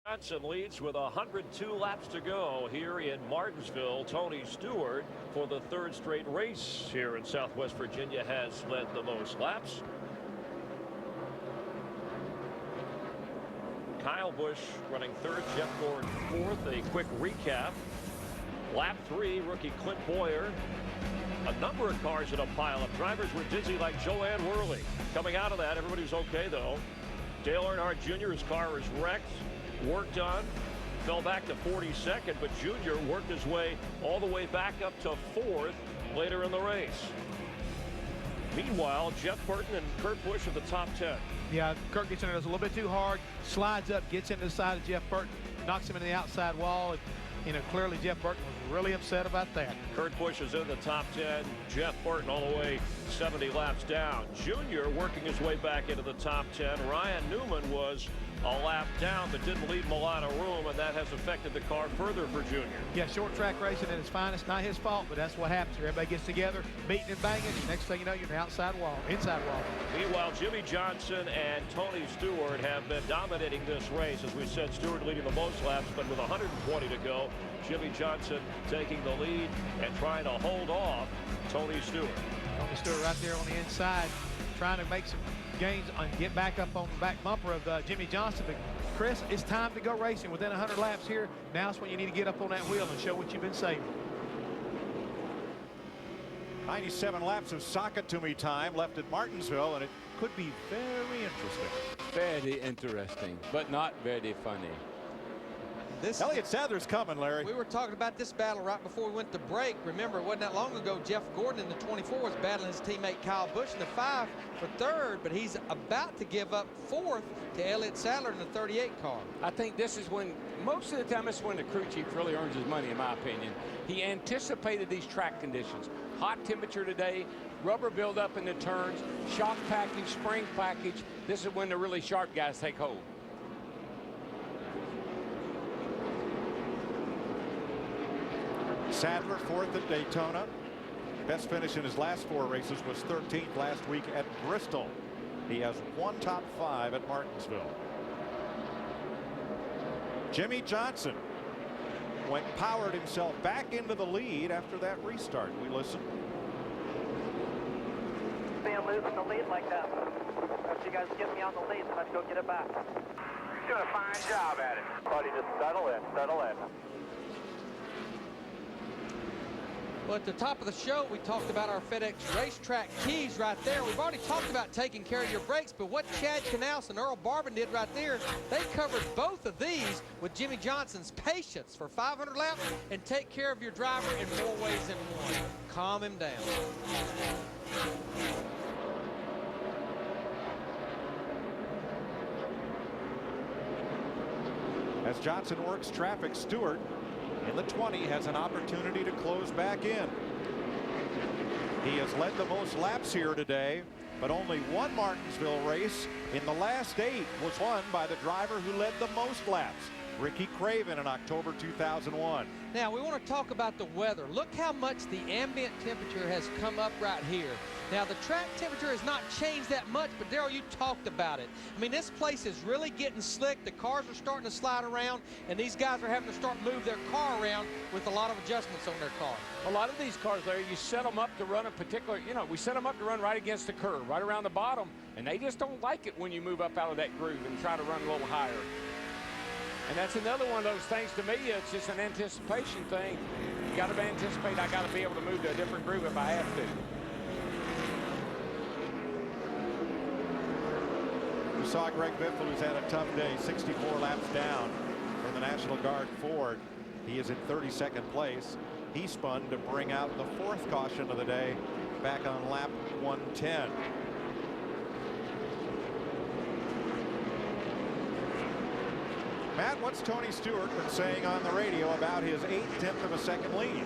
Johnson leads with 102 laps to go here in Martinsville. Tony Stewart, for the 3rd straight race here in Southwest Virginia, has led the most laps. Kyle Busch running 3rd, Jeff Gordon 4th. A quick recap. Lap 3, rookie Clint Boyer. A number of cars in a pileup. Drivers were dizzy like Joanne Worley. Coming out of that, everybody was okay, though. Dale Earnhardt Jr.'s car was wrecked, worked on, fell back to 42nd, but Junior worked his way all the way back up to 4th later in the race. Meanwhile, Jeff Burton and Kurt Busch at the top 10. Yeah, Kurt gets in there, does a little bit too hard, slides up, gets into the side of Jeff Burton, knocks him into the outside wall. And, you know, clearly Jeff Burton was really upset about that. Kurt Busch is in the top 10. Jeff Burton all the way 70 laps down. Junior working his way back into the top 10. Ryan Newman was a lap down, but didn't leave him a lot of room, and that has affected the car further for Junior. Yeah, short track racing at its finest. Not his fault, but that's what happens here. Everybody gets together, beating and banging. Next thing you know, you're in the outside wall, inside wall. Meanwhile, Jimmy Johnson and Tony Stewart have been dominating this race. As we said, Stewart leading the most laps, but with 120 to go, Jimmy Johnson taking the lead and trying to hold off Tony Stewart. Tony Stewart right there on the inside, trying to make some gains and get back up on the back bumper of Jimmy Johnson. But Chris, it's time to go racing. Within 100 laps here, now's when you need to get up on that wheel and show what you've been saving. 97 laps of Sakatumi time left at Martinsville, and it could be very interesting. Very interesting, but not very funny. Elliott Sadler's coming, Larry. We were talking about this battle right before we went to break. Remember, it wasn't that long ago, Jeff Gordon in the 24 was battling his teammate Kyle Busch in the 5 for 3rd, but he's about to give up 4th to Elliott Sadler in the 38 car. I think this is when, most of the time, this is when the crew chief really earns his money, in my opinion. He anticipated these track conditions. Hot temperature today, rubber buildup in the turns, shock package, spring package. This is when the really sharp guys take hold. Sadler 4th at Daytona. Best finish in his last 4 races was 13th last week at Bristol. He has 1 top 5 at Martinsville. Jimmy Johnson powered himself back into the lead after that restart. We listen. Being losing the lead like that. After you guys get me on the lead, let's go get it back. Doing a fine job at it. Buddy, just settle in, settle in. Well, at the top of the show, we talked about our FedEx racetrack keys right there. We've already talked about taking care of your brakes, but what Chad Knaus and Earl Barbin did right there, they covered both of these with Jimmy Johnson's patience for 500 laps and take care of your driver in more ways than one. Calm him down. As Johnson works traffic, Stewart in the 20 has an opportunity to close back in. He has led the most laps here today, but only one Martinsville race in the last 8 was won by the driver who led the most laps, Ricky Craven, in October 2001. Now, we want to talk about the weather. Look how much the ambient temperature has come up right here. Now, the track temperature has not changed that much, but Darrell, you talked about it. I mean, this place is really getting slick. The cars are starting to slide around, and these guys are having to start move their car around with a lot of adjustments on their car. A lot of these cars, Larry, you set them up to run a particular, you know, we set them up to run right against the curve, right around the bottom, and they just don't like it when you move up out of that groove and try to run a little higher. And that's another one of those things to me, it's just an anticipation thing. You got to anticipate, I got to be able to move to a different groove if I have to. We saw Greg Biffle, who's had a tough day, 64 laps down for the National Guard Ford. He is in 32nd place. He spun to bring out the 4th caution of the day back on lap 110. Matt, what's Tony Stewart been saying on the radio about his 1/8 of a second lead?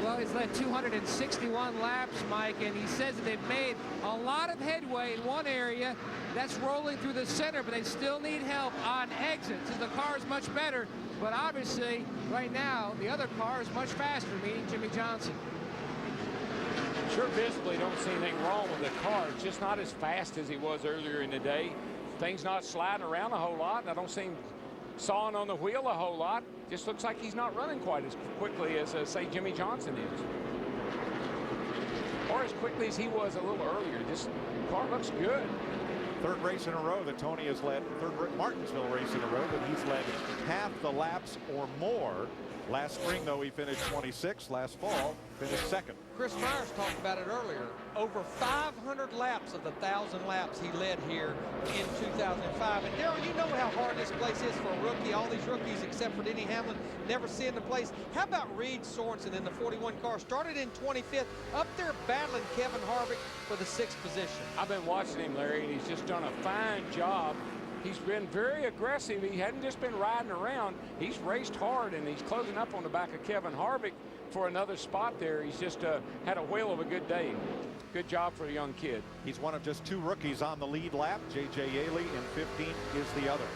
Well, he's led 261 laps, Mike, and he says that they've made a lot of headway in one area. That's rolling through the center, but they still need help on exits. The car is much better, but obviously, right now, the other car is much faster, meaning Jimmy Johnson. Sure, visibly don't see anything wrong with the car. It's just not as fast as he was earlier in the day. Things not sliding around a whole lot. I don't see him sawing on the wheel a whole lot. Just looks like he's not running quite as quickly as, say, Jimmy Johnson is. Or as quickly as he was a little earlier. This car looks good. Third race in a row that Tony has led, Martinsville race in a row that he's led half the laps or more. Last spring, though, he finished 26th. Last fall, finished second. Chris Myers talked about it earlier. Over 500 laps of the 1,000 laps he led here in 2005. And Darrell, you know how hard this place is for a rookie. All these rookies, except for Denny Hamlin, never seeing the place. How about Reed Sorensen in the 41 car? Started in 25th, up there battling Kevin Harvick for the 6th position. I've been watching him, Larry, and he's just done a fine job. He's been very aggressive. He hadn't just been riding around. He's raced hard, and he's closing up on the back of Kevin Harvick for another spot there. He's just had a whale of a good day. Good job for the young kid. He's one of just 2 rookies on the lead lap. J.J. Yaley in 15th is the other.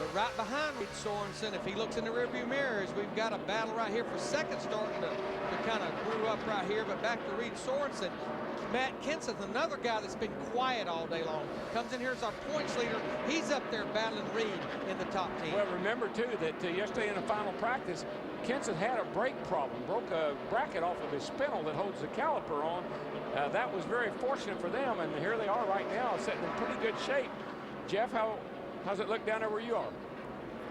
But right behind Reed Sorensen, if he looks in the rearview mirrors, we've got a battle right here for second, starting to kind of brew up right here. But back to Reed Sorensen. Matt Kenseth, another guy that's been quiet all day long, comes in here as our points leader. He's up there battling Reed in the top 10. Well, remember, too, that yesterday in the final practice, Kenseth had a brake problem, broke a bracket off of his spindle that holds the caliper on. That was very fortunate for them, and here they are right now, sitting in pretty good shape. Jeff, how's it look down there where you are?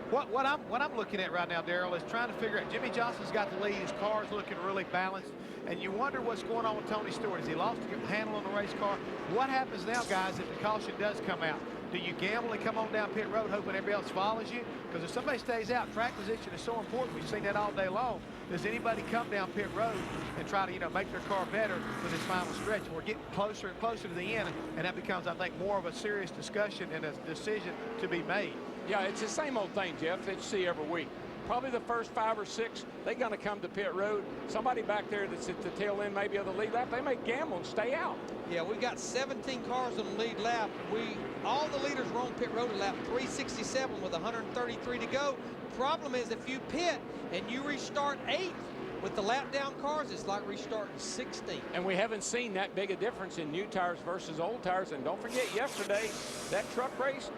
What I'm looking at right now, Darrell, is trying to figure out. Jimmy Johnson's got the lead. His car's looking really balanced. And you wonder what's going on with Tony Stewart. Has he lost a handle on the race car? What happens now, guys, if the caution does come out? Do you gamble and come on down pit road hoping everybody else follows you? Because if somebody stays out, track position is so important. We've seen that all day long. Does anybody come down pit road and try to, make their car better for this final stretch? We're getting closer and closer to the end, and that becomes, I think, more of a serious discussion and a decision to be made. Yeah, it's the same old thing, Jeff, that you see every week. Probably the first 5 or 6, they're going to come to pit road. Somebody back there that's at the tail end maybe of the lead lap, they may gamble and stay out. Yeah, we've got 17 cars on the lead lap. All the leaders were on pit road at lap 367 with 133 to go. Problem is, if you pit and you restart 8th with the lap down cars, it's like restarting 16th. And we haven't seen that big a difference in new tires versus old tires. And don't forget, yesterday, that truck race,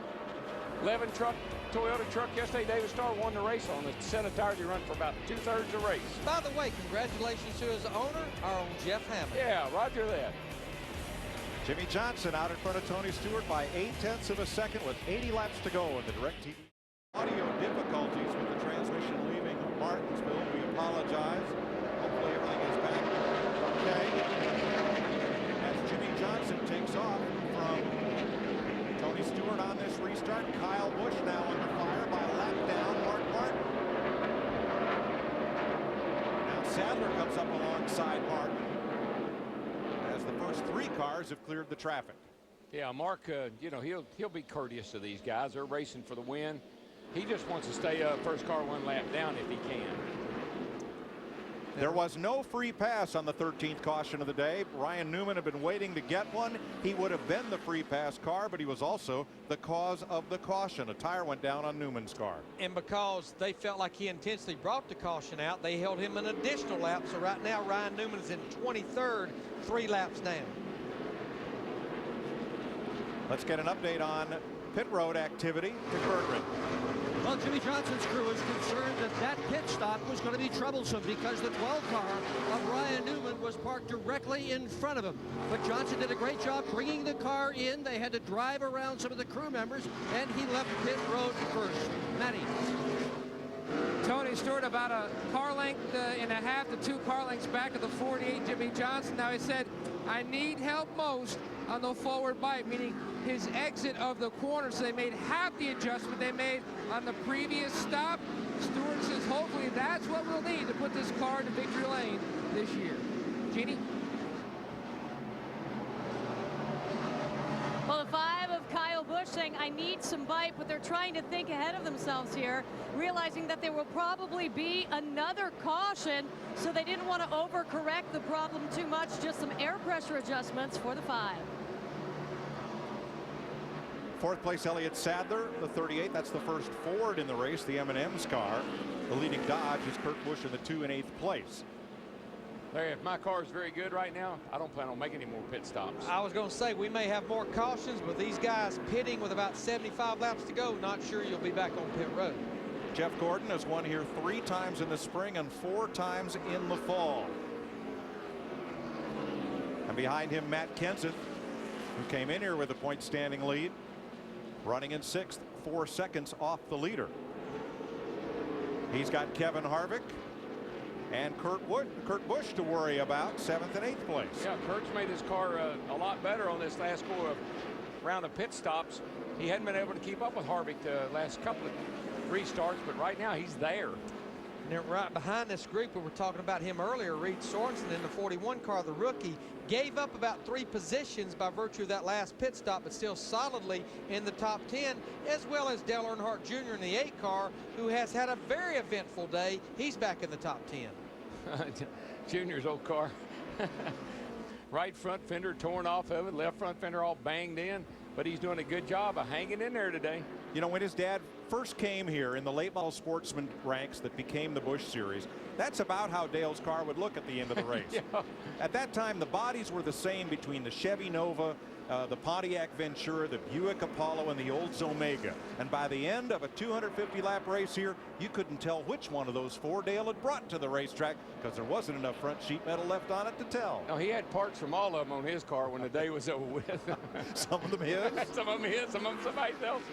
11 truck, Toyota truck yesterday, David Starr won the race on a set of tires he run for about 2/3 of the race. By the way, congratulations to his owner, our own Jeff Hammond. Yeah, roger that. Jimmy Johnson out in front of Tony Stewart by 0.8 of a second with 80 laps to go in the DirecTV. Audio difficulties with the transmission leaving Martinsville. We apologize. Hopefully everything is back okay. As Jimmy Johnson takes off from Tony Stewart on this restart. Kyle Busch now under fire by a lap down Mark Martin. Now Sadler comes up alongside Martin as the first 3 cars have cleared the traffic. Yeah, Mark, he'll be courteous to these guys. They're racing for the win. He just wants to stay first car 1 lap down if he can. There was no free pass on the 13th caution of the day. Ryan Newman had been waiting to get one. He would have been the free pass car, but he was also the cause of the caution. A tire went down on Newman's car. And because they felt like he intentionally brought the caution out, they held him an additional lap. So right now, Ryan Newman is in 23rd, 3 laps down. Let's get an update on pit road activity to Bergman. Well, Jimmy Johnson's crew is concerned that pit stop was going to be troublesome because the 12 car of Ryan Newman was parked directly in front of him. But Johnson did a great job bringing the car in. They had to drive around some of the crew members, and he left pit road first. Matty. Tony Stewart about a car length and a half to 2 car lengths back of the 48 Jimmy Johnson. Now he said, I need help most on the forward bite, meaning his exit of the corner. So they made half the adjustment they made on the previous stop. Stewart says hopefully that's what we'll need to put this car into victory lane this year. Jeannie? Well, the 5 of Kyle Busch saying, I need some bite, but they're trying to think ahead of themselves here, realizing that there will probably be another caution, so they didn't want to overcorrect the problem too much, just some air pressure adjustments for the 5. 4th place, Elliott Sadler, the 38. That's the first Ford in the race, the M&M's car. The leading Dodge is Kurt Busch in the 2 and 8th place. Larry, if my car is very good right now, I don't plan on making any more pit stops. I was going to say, we may have more cautions, but these guys pitting with about 75 laps to go, not sure you'll be back on pit road. Jeff Gordon has won here 3 times in the spring and 4 times in the fall. And behind him, Matt Kenseth, who came in here with a point standing lead. running in 6th, 4 seconds off the leader. He's got Kevin Harvick and Kurt Busch to worry about, 7th and 8th place. Yeah, Kurt's made his car a lot better on this last round of pit stops. He hadn't been able to keep up with Harvick the last couple of restarts, but right now he's there. And then right behind this group, we were talking about him earlier, Reed Sorensen in the 41 car, the rookie, gave up about 3 positions by virtue of that last pit stop, but still solidly in the top 10, as well as Dale Earnhardt Jr. in the 8 car, who has had a very eventful day. He's back in the top 10. Junior's old car. Right front fender torn off of it, left front fender all banged in, but he's doing a good job of hanging in there today. You know, when his dad first came here in the late model sportsman ranks that became the Busch Series, that's about how Dale's car would look at the end of the race. Yeah. At that time, the bodies were the same between the Chevy Nova, the Pontiac Ventura, the Buick Apollo, and the Olds Omega. And by the end of a 250-lap race here, you couldn't tell which one of those 4 Dale had brought to the racetrack because there wasn't enough front sheet metal left on it to tell. No, he had parts from all of them on his car when the day was over with. Some of them his? Some of them his, some of them somebody else's.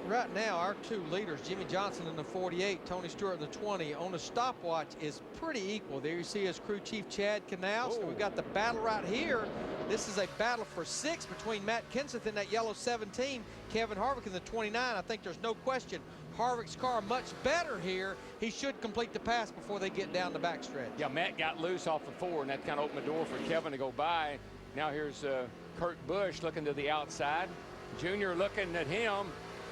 Right now, our 2 leaders, Jimmy Johnson in the 48, Tony Stewart in the 20, on a stopwatch is pretty equal. There you see his crew chief, Chad Knaus. We've got the battle right here. This is a battle for 6 between Matt Kenseth in that yellow 17, Kevin Harvick in the 29. I think there's no question Harvick's car much better here. He should complete the pass before they get down the backstretch. Yeah, Matt got loose off the 4, and that kind of opened the door for Kevin to go by. Now here's Kurt Busch looking to the outside. Junior looking at him.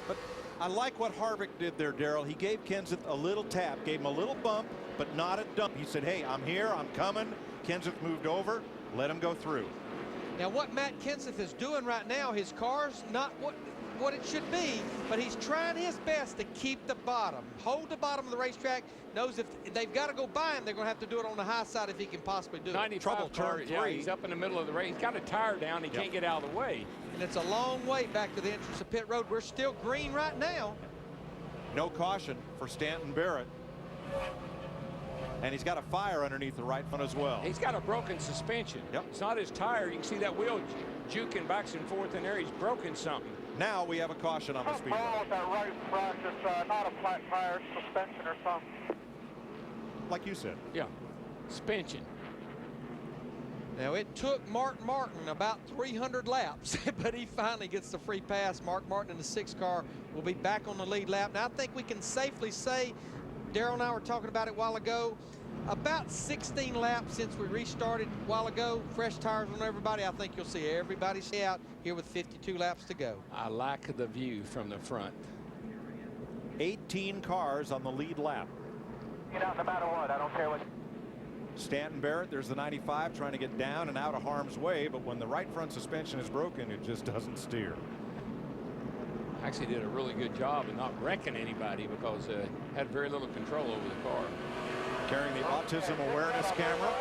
But I like what Harvick did there, Darrell. He gave Kenseth a little tap, gave him a little bump, but not a dump. He said, hey, I'm here, I'm coming. Kenseth moved over, let him go through. Now what Matt Kenseth is doing right now, his car's not what it should be, but he's trying his best to keep the bottom, hold the bottom of the racetrack, knows if they've got to go by him, they're going to have to do it on the high side if he can possibly do it. 95 car, yeah, he's up in the middle of the race. He's got a tire down, he can't get out of the way. And it's a long way back to the entrance of pit road. We're still green right now. No caution for Stanton Barrett. And he's got a fire underneath the right front as well. He's got a broken suspension. Yep. It's not his tire. You can see that wheel juking back and forth in there. He's broken something. Now we have a caution on the speedway. With that right front, it's not a flat tire, suspension or something. Like you said. Yeah, suspension. Now it took Mark Martin about 300 laps, but he finally gets the free pass. Mark Martin in the 6 car will be back on the lead lap. Now I think we can safely say, Darrell and I were talking about it a while ago, about 16 laps since we restarted a while ago, fresh tires on everybody. I think you'll see everybody stay out here with 52 laps to go. I like the view from the front. 18 cars on the lead lap. Get out no matter what, I don't care what. Stanton Barrett, there's the 95 trying to get down and out of harm's way, but when the right front suspension is broken, it just doesn't steer. Actually did a really good job of not wrecking anybody because had very little control over the car. Carrying the autism awareness camera.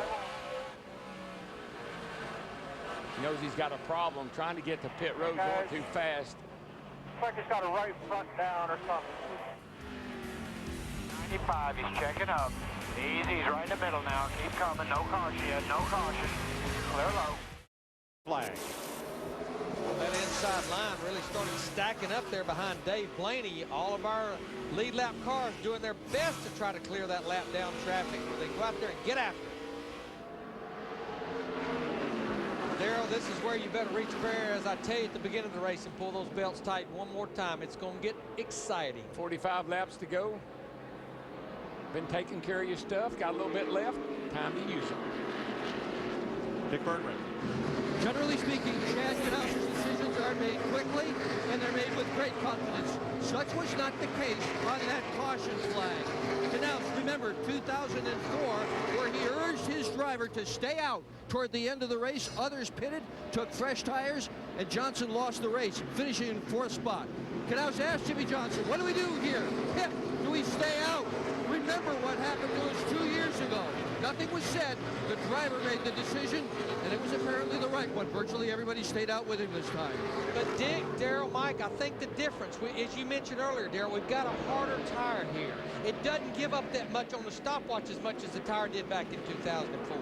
He knows he's got a problem trying to get to pit road going too fast. Looks like he's got a right front down or something. 95, he's checking up. Easy, he's right in the middle now. Keep coming, no caution yet, no caution. Clear low. Flag. That inside line really started stacking up there behind Dave Blaney. All of our lead lap cars doing their best to try to clear that lap down traffic where they go out there and get after it. Darrell, this is where you better reach for air, as I tell you at the beginning of the race, and pull those belts tight one more time. It's going to get exciting. 45 laps to go. Been taking care of your stuff, got a little bit left, time to use it. Dick Bergman. Generally speaking, Chad Knaus's decisions are made quickly and they're made with great confidence. Such was not the case on that caution flag. Knaus, remember 2004, where he urged his driver to stay out toward the end of the race. Others pitted, took fresh tires, and Johnson lost the race, finishing in 4th spot. Knaus asked Jimmy Johnson, what do we do here? Pit, do we stay out? Remember what happened to us 2 years ago. Nothing was said. The driver made the decision, and it was apparently the right one. Virtually everybody stayed out with him this time. But Dick, Darrell, Mike, I think the difference, as you mentioned earlier, Darrell, we've got a harder tire here. It doesn't give up that much on the stopwatch as much as the tire did back in 2004.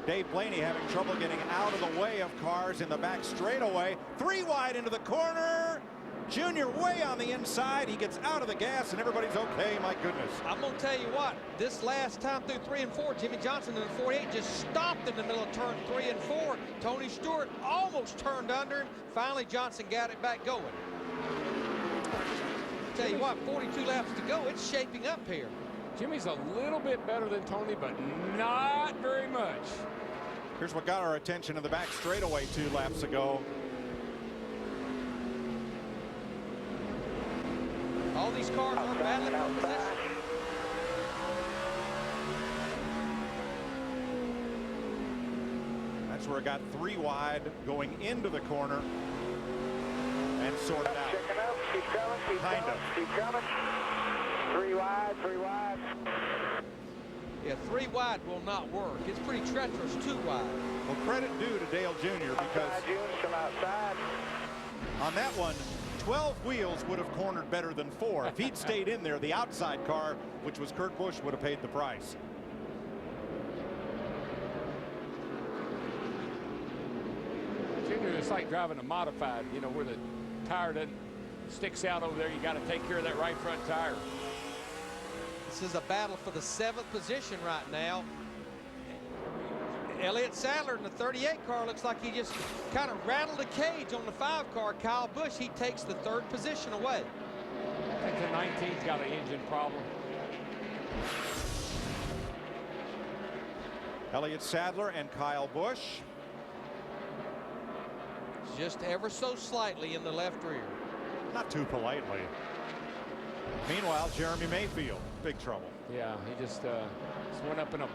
Dave Blaney having trouble getting out of the way of cars in the back straightaway. 3 wide into the corner. Junior way on the inside. He gets out of the gas and everybody's okay. My goodness. I'm going to tell you what, this last time through 3 and 4, Jimmy Johnson in the 48 just stopped in the middle of turn 3 and 4. Tony Stewart almost turned under him. Finally, Johnson got it back going. Tell you what, 42 laps to go. It's shaping up here. Jimmy's a little bit better than Tony, but not very much. Here's what got our attention in the back straightaway 2 laps ago. All these cars are battling for position. That's where it got 3 wide going into the corner and sorted out. Checking up, keep coming, keep coming. 3 wide, 3 wide. Yeah, 3 wide will not work. It's pretty treacherous 2 wide. Well, credit due to Dale Jr. because Come outside. on that one, 12 wheels would have cornered better than 4. If he'd stayed in there, the outside car, which was Kurt Busch, would have paid the price. Junior, it's like driving a modified, you know, where the tire doesn't sticks out over there. You got to take care of that right front tire. This is a battle for the 7th position right now. Elliott Sadler in the 38 car looks like he just kind of rattled a cage on the 5 car. Kyle Busch, he takes the 3rd position away. I think the 19's got an engine problem. Elliott Sadler and Kyle Busch. Just ever so slightly in the left rear. Not too politely. Meanwhile, Jeremy Mayfield, big trouble. Yeah, he just went up in a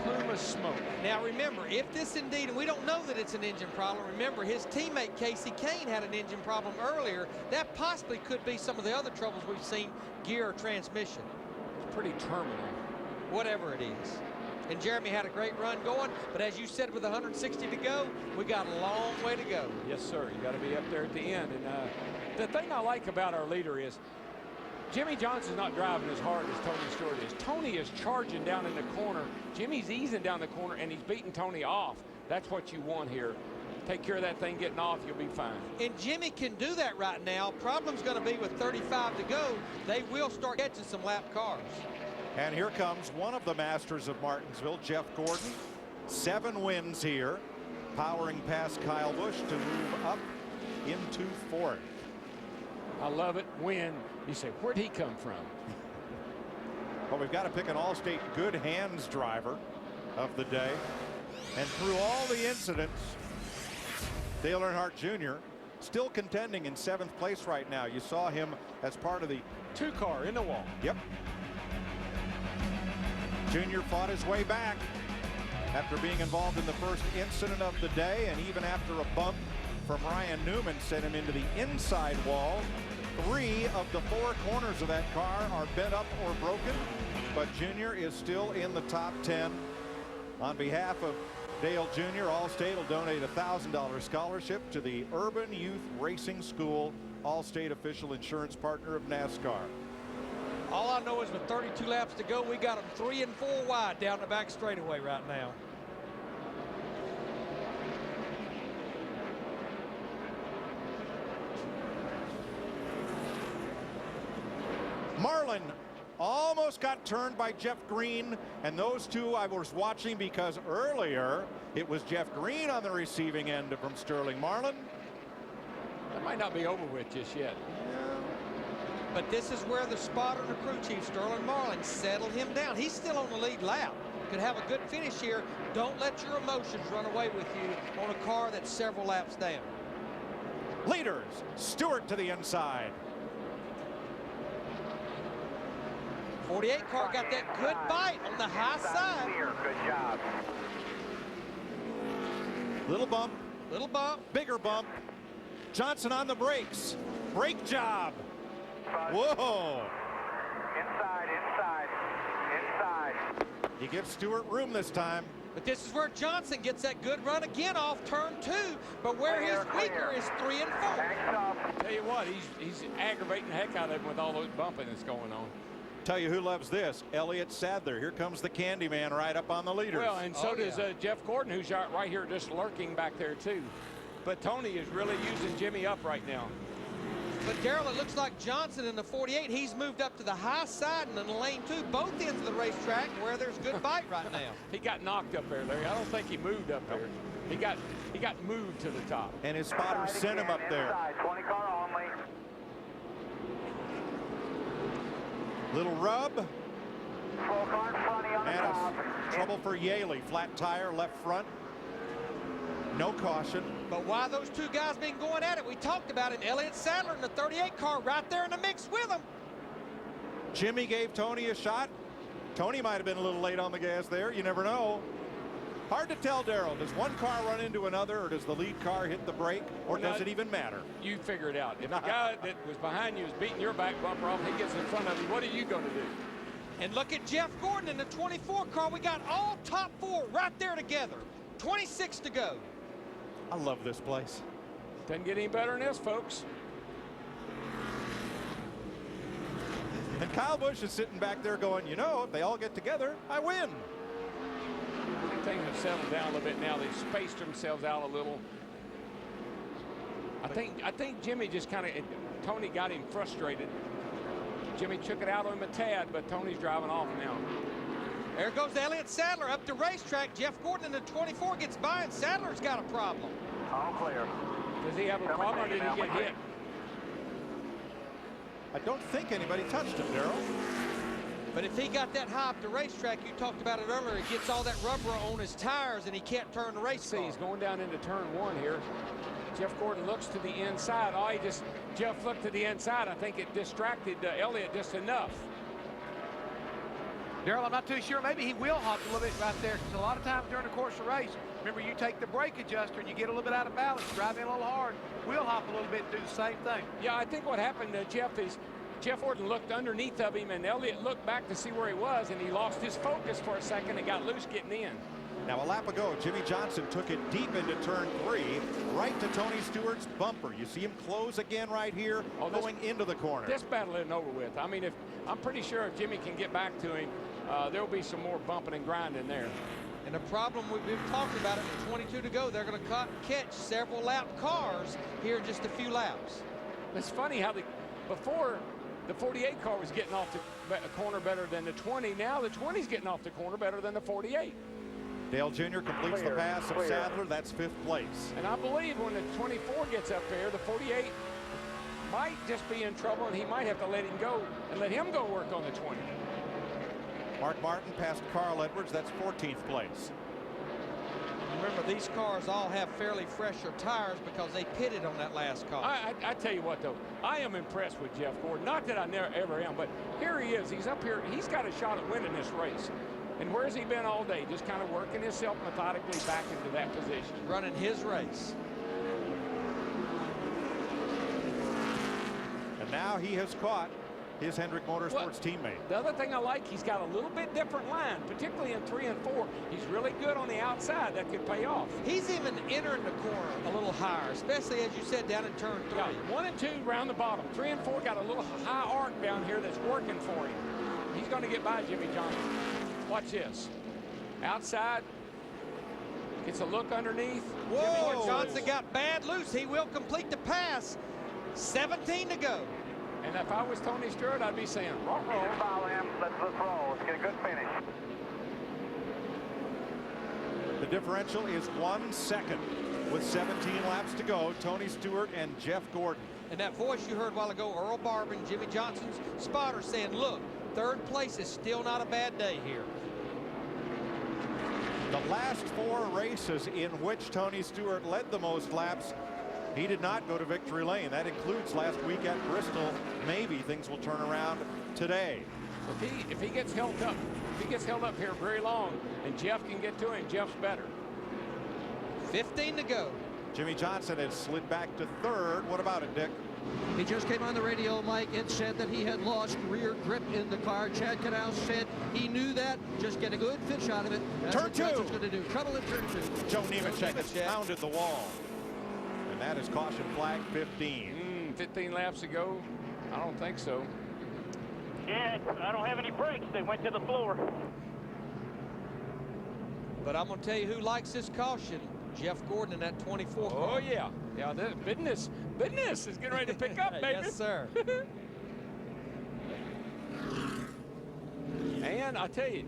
plume of smoke. Now remember, if this indeed, and we don't know that it's an engine problem, remember his teammate Casey Kane had an engine problem earlier. That possibly could be some of the other troubles we've seen, gear or transmission. It's pretty terminal. Whatever it is. And Jeremy had a great run going, but as you said, with 160 to go, we got a long way to go. Yes, sir. You got to be up there at the end. And the thing I like about our leader is Jimmy Johnson's not driving as hard as Tony Stewart is. Tony is charging down in the corner. Jimmy's easing down the corner, and he's beating Tony off. That's what you want here. Take care of that thing getting off, you'll be fine. And Jimmy can do that right now. Problem's going to be with 35 to go. They will start catching some lap cars. And here comes one of the masters of Martinsville, Jeff Gordon. 7 wins here, powering past Kyle Busch to move up into 4th. I love it when you say, where'd he come from? Well, we've got to pick an All-State good hands driver of the day. And through all the incidents, Dale Earnhardt Jr. still contending in 7th place right now. You saw him as part of the 2 car in the wall. Yep. Junior fought his way back after being involved in the first incident of the day, and even after a bump from Ryan Newman sent him into the inside wall. 3 of the 4 corners of that car are bent up or broken, but Junior is still in the top 10. On behalf of Dale Jr., Allstate will donate a $1,000 scholarship to the Urban Youth Racing School, Allstate official insurance partner of NASCAR. All I know is with 32 laps to go, we got them 3 and 4 wide down the back straightaway right now. Marlin almost got turned by Jeff Green, and those two I was watching because earlier it was Jeff Green on the receiving end from Sterling Marlin. That might not be over with just yet. But this is where the spotter and the crew chief, Sterling Marlin, settled him down. He's still on the lead lap. Could have a good finish here. Don't let your emotions run away with you on a car that's several laps down. Leaders, Stewart to the inside. 48 car got that good bite on the high side. Good job. Little bump. Little bump. Bigger bump. Johnson on the brakes. Brake job. Whoa. Inside, inside, inside. He gives Stewart room this time. But this is where Johnson gets that good run again off turn 2. But where his weaker is 3 and 4. Tell you what, he's aggravating the heck out of him with all those bumping that's going on. Tell you who loves this, Elliott Sadler. Here comes the Candyman right up on the leaders. Well, and so does Jeff Gordon, who's right here just lurking back there too. But Tony is really using Jimmy up right now. But Darrell, it looks like Johnson in the 48, he's moved up to the high side and in lane 2, both ends of the racetrack where there's good bite right now. He got knocked up there, Larry. I don't think he moved up there. He got moved to the top. And his spotter sent him up there. 20 car only. Little rub. Full car in front on the top. Trouble for Yaley. Flat tire, left front. No caution. But why those two guys been going at it? We talked about it. Elliott Sadler in the 38 car right there in the mix with him. Jimmy gave Tony a shot. Tony might have been a little late on the gas there. You never know. Hard to tell, Darrell. Does one car run into another, or does the lead car hit the brake, or does it even matter? You figure it out. If the guy that was behind you is beating your back bumper off, he gets in front of you, what are you going to do? And look at Jeff Gordon in the 24 car. We got all top 4 right there together. 26 to go. I love this place. Doesn't get any better than this, folks. And Kyle Busch is sitting back there going, you know, if they all get together, I win. Things have settled down a little bit now. They've spaced themselves out a little. I think Jimmy just kind of, Tony got him frustrated. Jimmy took it out on him a tad, but Tony's driving off now. There goes Elliott Sadler up the racetrack. Jeff Gordon in the 24 gets by, and Sadler's got a problem. All clear. Does he have a problem, or did he get hit? I don't think anybody touched him, Darrell. But if he got that high up the racetrack, you talked about it earlier, it gets all that rubber on his tires, and he can't turn the race car. See, he's going down into turn 1 here. Jeff Gordon looks to the inside. Jeff looked to the inside. I think it distracted Elliott just enough. Darrell, I'm not too sure. Maybe he will hop a little bit right there, because a lot of times during the course of the race, remember, you take the brake adjuster and you get a little bit out of balance, drive in a little hard, wheel hop a little bit, do the same thing. Yeah, I think what happened to Jeff is Jeff Gordon looked underneath of him, and Elliott looked back to see where he was, and he lost his focus for a second and got loose getting in. Now, a lap ago, Jimmy Johnson took it deep into turn 3, right to Tony Stewart's bumper. You see him close again right here, going into the corner. This battle isn't over with. I mean, I'm pretty sure if Jimmy can get back to him, there'll be some more bumping and grinding there. And the problem, we've talked about it, with 22 to go, they're going to catch several lap cars here in just a few laps. It's funny how before the 48 car was getting off the corner better than the 20. Now the 20's getting off the corner better than the 48. Dale Jr. completes the pass of Sadler. That's 5th place. And I believe when the 24 gets up there, the 48 might just be in trouble, and he might have to let him go and let him go work on the 20. Mark Martin passed Carl Edwards. That's 14th place. Remember, these cars all have fairly fresher tires because they pitted on that last car. I tell you what, though, I am impressed with Jeff Gordon. Not that I never ever am, but here he is. He's up here. He's got a shot at winning this race. And where's he been all day? Just kind of working himself methodically back into that position. Running his race. And now he has caught his Hendrick Motorsports teammate. The other thing I like, he's got a little bit different line, particularly in 3 and 4. He's really good on the outside. That could pay off. He's even entering the corner a little higher, especially, as you said, down in turn 3. Yeah, 1 and 2 round the bottom. 3 and 4 got a little high arc down here that's working for him. He's going to get by Jimmy Johnson. Watch this. Outside. Gets a look underneath. Whoa! Johnson got bad loose. He will complete the pass. 17 to go. And if I was Tony Stewart, I'd be saying, roll. Follow him. Let's roll. Let's get a good finish. The differential is 1 second with 17 laps to go. Tony Stewart and Jeff Gordon. And that voice you heard a while ago, Earl Barbin, Jimmy Johnson's spotter, saying, look, 3rd place is still not a bad day here. The last 4 races in which Tony Stewart led the most laps, he did not go to victory lane. That includes last week at Bristol. Maybe things will turn around today. If he gets held up, here very long, and Jeff can get to him, Jeff's better. 15 to go. Jimmy Johnson has slid back to 3rd. What about it, Dick? He just came on the radio, Mike. It said that he had lost rear grip in the car. Chad Canal said he knew that. Just get a good fit shot of it. That's turn what 2. Johnson's going to do. Trouble in turn 2. Joe Nemechek has pounded the wall. And that is caution flag 15. 15 laps ago? I don't think so. Yeah, I don't have any brakes. They went to the floor. But I'm going to tell you who likes this caution. Jeff Gordon in that 24 car. Oh, yeah. Yeah, the business is getting ready to pick up, baby. Yes, sir. And I tell you,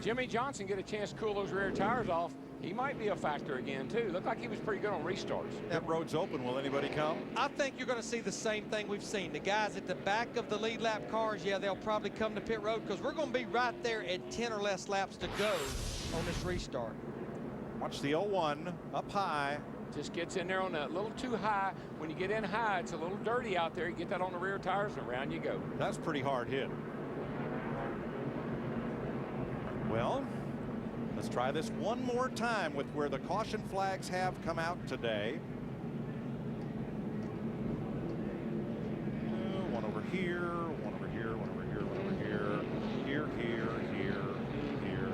Jimmy Johnson get a chance to cool those rear tires off. He might be a factor again, too. Looked like he was pretty good on restarts. That road's open. Will anybody come? I think you're going to see the same thing we've seen. The guys at the back of the lead lap cars, yeah, they'll probably come to pit road because we're going to be right there at 10 or less laps to go on this restart. Watch the 01 up high. Just gets in there on a little too high. When you get in high, it's a little dirty out there. You get that on the rear tires and around you go. That's pretty hard hit. Well, let's try this one more time with where the caution flags have come out today. One over here, one over here, one over here, one over here, here, here, here.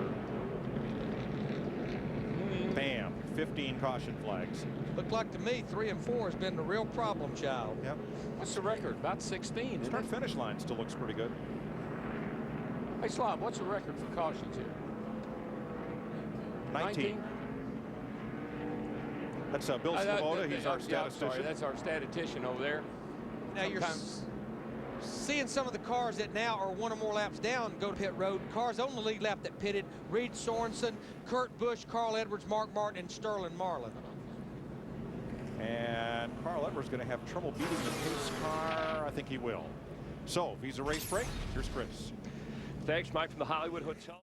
Bam, 15 caution flags. Looked like to me 3 and 4 has been the real problem child. Yep. What's the record? About 16. Start finish line still looks pretty good. Hey, Slob, what's the record for cautions here? 19. That's Bill Sloboda. He's our statistician. Sorry, that's our statistician over there. Now you're seeing some of the cars that now are 1 or more laps down go to pit road. Cars on the lead lap that pitted: Reed Sorensen, Kurt Busch, Carl Edwards, Mark Martin, and Sterling Marlin. And Carl Edwards going to have trouble beating the pace car. I think he will. So Visa Race Break. Here's Chris. Thanks, Mike, from the Hollywood Hotel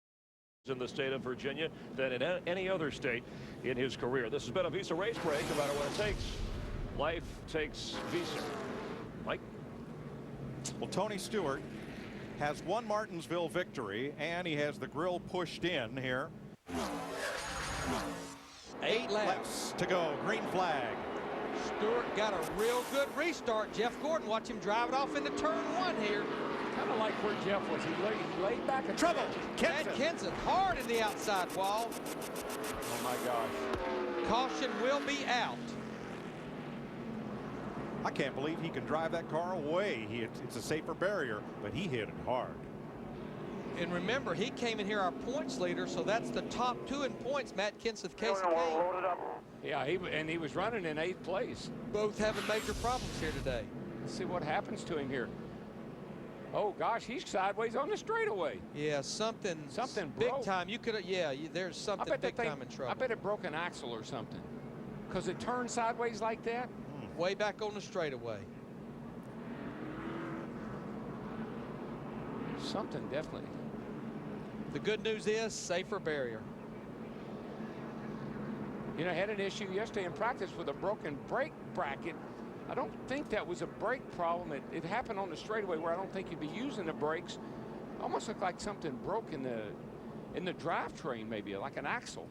in the state of Virginia than in any other state in his career. This has been a Visa Race Break. No matter what it takes, life takes Visa. Mike? Well, Tony Stewart has one Martinsville victory, and he has the grill pushed in here. 8 laps to go. Green flag. Stewart got a real good restart. Jeff Gordon, watch him drive it off into turn 1 here. Kind of like where Jeff was. He laid back a trouble. Kenson hard in the outside wall. Oh my gosh. Caution will be out. I can't believe he can drive that car away. It's a safer barrier, but he hit it hard. And remember, he came in here our points leader, so that's the top 2 in points. Matt Kenseth, Casey Kane. Yeah, he was running in 8th place. Both having major problems here today. Let's see what happens to him here. Oh gosh, he's sideways on the straightaway. Yeah, something big broke. time. You could, yeah, there's something big time in trouble. I bet it broke an axle or something, because it turned sideways like that. Way back on the straightaway. Something definitely. The good news is safer barrier. You know, I had an issue yesterday in practice with a broken brake bracket. I don't think that was a brake problem. It happened on the straightaway where I don't think you'd be using the brakes. Almost looked like something broke in the drivetrain, maybe like an axle.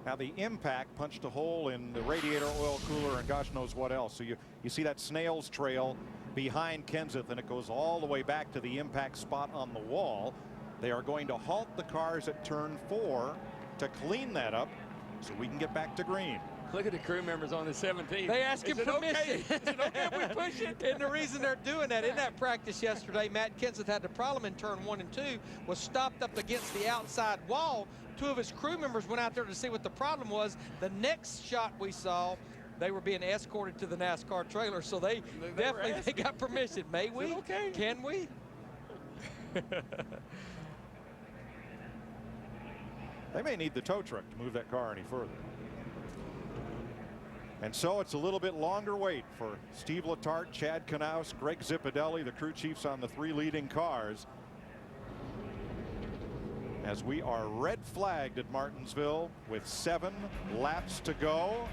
Now the impact punched a hole in the radiator oil cooler and gosh knows what else. So you see that snail's trail behind Kenseth, and it goes all the way back to the impact spot on the wall. They are going to halt the cars at turn 4 to clean that up so we can get back to green. Look at the crew members on the 17. They ask him permission. Okay? Is it okay if we push it? And the reason they're doing that, in that practice yesterday, Matt Kenseth had the problem in turn 1 and 2, was stopped up against the outside wall. 2 of his crew members went out there to see what the problem was. The next shot we saw, they were being escorted to the NASCAR trailer, so they definitely got permission. May we? Okay. Can we? They may need the tow truck to move that car any further. And so it's a little bit longer wait for Steve Letarte, Chad Knaus, Greg Zipadelli, the crew chiefs on the 3 leading cars, as we are red flagged at Martinsville with 7 laps to go.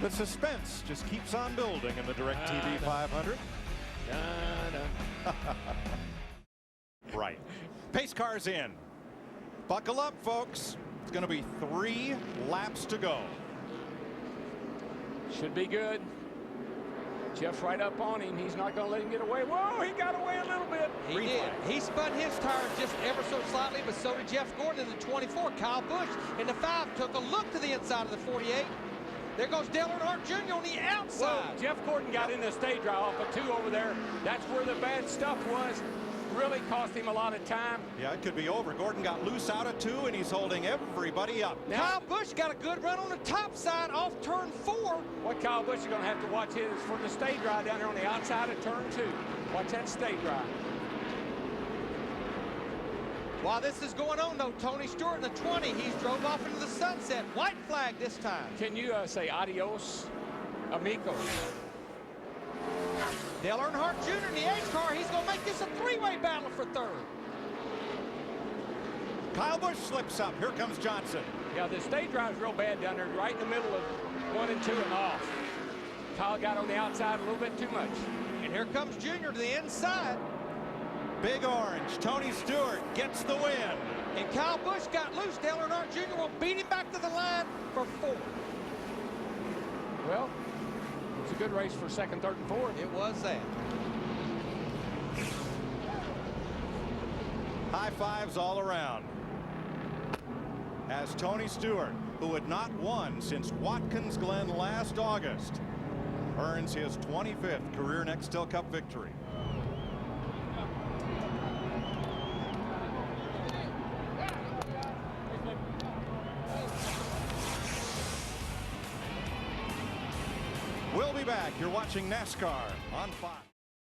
The suspense just keeps on building in the DirecTV 500. Right. Pace cars in. Buckle up, folks. It's going to be 3 laps to go. Should be good. Jeff's right up on him. He's not going to let him get away. Whoa, he got away a little bit. He did. He spun his tires just ever so slightly, but so did Jeff Gordon in the 24. Kyle Busch in the 5 took a look to the inside of the 48. There goes Dale Earnhardt Jr. on the outside. Whoa, Jeff Gordon got in the stage right off of 2 over there. That's where the bad stuff was. really cost him a lot of time. Yeah, it could be over. Gordon got loose out of 2, and he's holding everybody up. Kyle Busch got a good run on the top side off turn 4. What Kyle Busch is going to have to watch is for the stay dry down there on the outside of turn 2. Watch that stay dry. While this is going on, though, Tony Stewart in the 20, he's drove off into the sunset. White flag this time. Can you say adios, amigo? Dale Earnhardt Jr. in the 8 car. He's going to make this a 3-way battle for 3rd. Kyle Busch slips up. Here comes Johnson. Yeah, the stay dry is real bad down there, right in the middle of 1 and 2 and off. Kyle got on the outside a little bit too much. And here comes Junior to the inside. Big Orange. Tony Stewart gets the win. And Kyle Busch got loose. Dale Earnhardt Jr. will beat him back to the line for 4th. Well, it's a good race for 2nd, 3rd, and 4th. It was that. High fives all around. As Tony Stewart, who had not won since Watkins Glen last August, earns his 25th career Nextel Cup victory. We'll be back. You're watching NASCAR on Fox.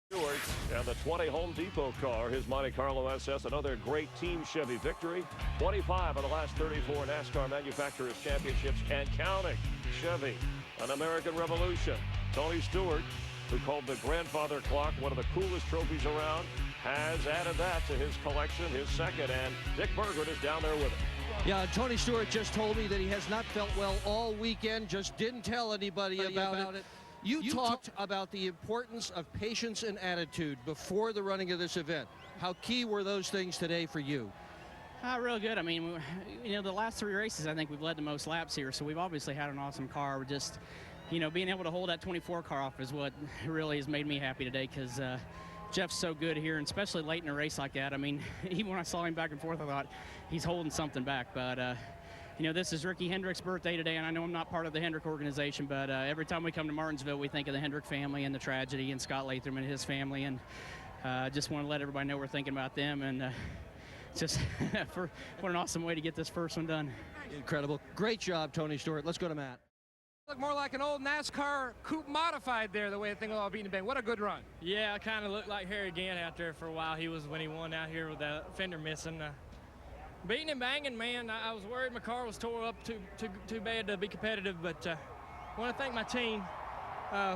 Stewart and the 20 Home Depot car, his Monte Carlo SS, another great Team Chevy victory. 25 of the last 34 NASCAR Manufacturers Championships and counting. Chevy, an American revolution. Tony Stewart, who called the grandfather clock one of the coolest trophies around, has added that to his collection, his 2nd, and Dick Berggren is down there with him. Yeah, Tony Stewart just told me that he has not felt well all weekend, just didn't tell anybody about it. You talked about the importance of patience and attitude before the running of this event. How key were those things today for you? Real good. I mean, you know, the last 3 races, I think we've led the most laps here, so we've obviously had an awesome car. We're just, you know, being able to hold that 24 car off is what really has made me happy today, because Jeff's so good here, and especially late in a race like that. I mean, even when I saw him back and forth, I thought he's holding something back, but you know, this is Ricky Hendrick's birthday today, and I know I'm not part of the Hendrick organization, but every time we come to Martinsville, we think of the Hendrick family and the tragedy, and Scott Latham and his family, and just want to let everybody know we're thinking about them, and just what an awesome way to get this first one done. Incredible. Great job, Tony Stewart. Let's go to Matt. Look more like an old NASCAR coupe modified there, the way the thing was all beaten bang. What a good run. Yeah, it kind of looked like Harry Gant out there for a while. He was when he won out here with the fender missing. Beating and banging, man. I was worried my car was tore up too bad to be competitive, but I want to thank my team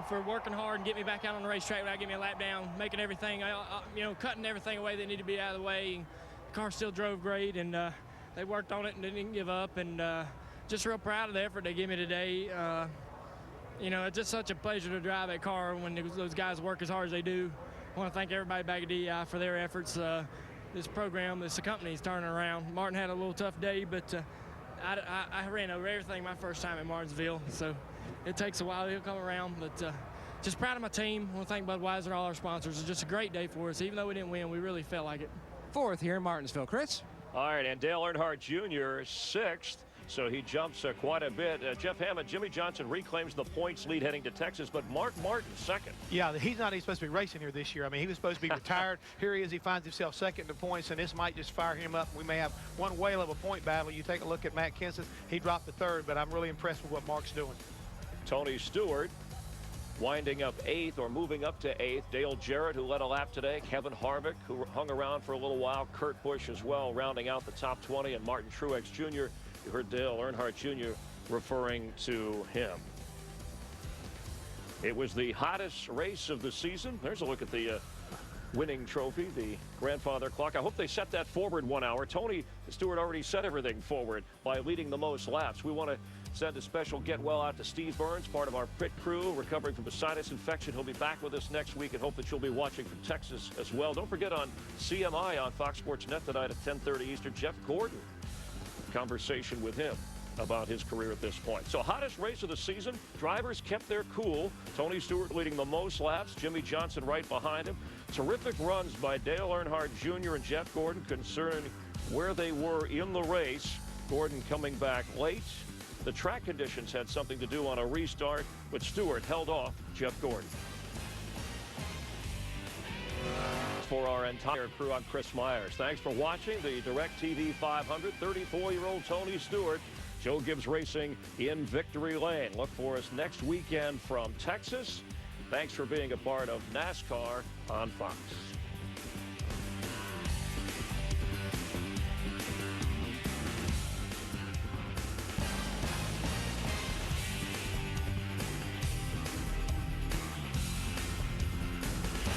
for working hard and getting me back out on the racetrack without getting me a lap down, making everything, you know, cutting everything away that needed to be out of the way. And the car still drove great, and they worked on it and didn't give up, and just real proud of the effort they gave me today. You know, it's just such a pleasure to drive that car when those guys work as hard as they do. I want to thank everybody back at DEI for their efforts. This program, this company's turning around. Martin had a little tough day, but I ran over everything my first time at Martinsville, so it takes a while to come around, but just proud of my team. I want to thank Budweiser and all our sponsors. It's just a great day for us. Even though we didn't win, we really felt like it. 4th here in Martinsville. Chris? All right, and Dale Earnhardt Jr. 6th. So he jumps quite a bit. Jeff Hammond, Jimmy Johnson reclaims the points lead heading to Texas, but Mark Martin 2nd. Yeah, he's not even supposed to be racing here this year. I mean, he was supposed to be retired. Here he is. He finds himself 2nd in the points, and this might just fire him up. We may have one whale of a point battle. You take a look at Matt Kenseth. He dropped to 3rd, but I'm really impressed with what Mark's doing. Tony Stewart winding up 8th or moving up to 8th. Dale Jarrett, who led a lap today. Kevin Harvick, who hung around for a little while. Kurt Busch as well, rounding out the top 20. And Martin Truex Jr. You heard Dale Earnhardt Jr. referring to him. It was the hottest race of the season. There's a look at the winning trophy, the grandfather clock. I hope they set that forward 1 hour. Tony Stewart already set everything forward by leading the most laps. We want to send a special get well out to Steve Burns, part of our pit crew, recovering from a sinus infection. He'll be back with us next week, and hope that you'll be watching from Texas as well. Don't forget on CMI on Fox Sports Net tonight at 10:30 Eastern, Jeff Gordon. Conversation with him about his career at this point. So hottest race of the season. Drivers kept their cool. Tony Stewart leading the most laps. Jimmy Johnson right behind him. Terrific runs by Dale Earnhardt Jr. and Jeff Gordon concerning where they were in the race. Gordon coming back late. The track conditions had something to do on a restart, but Stewart held off Jeff Gordon. For our entire crew, I'm Chris Myers. Thanks for watching the DirecTV 500. 34-year-old Tony Stewart, Joe Gibbs Racing in victory lane. Look for us next weekend from Texas. Thanks for being a part of NASCAR on Fox.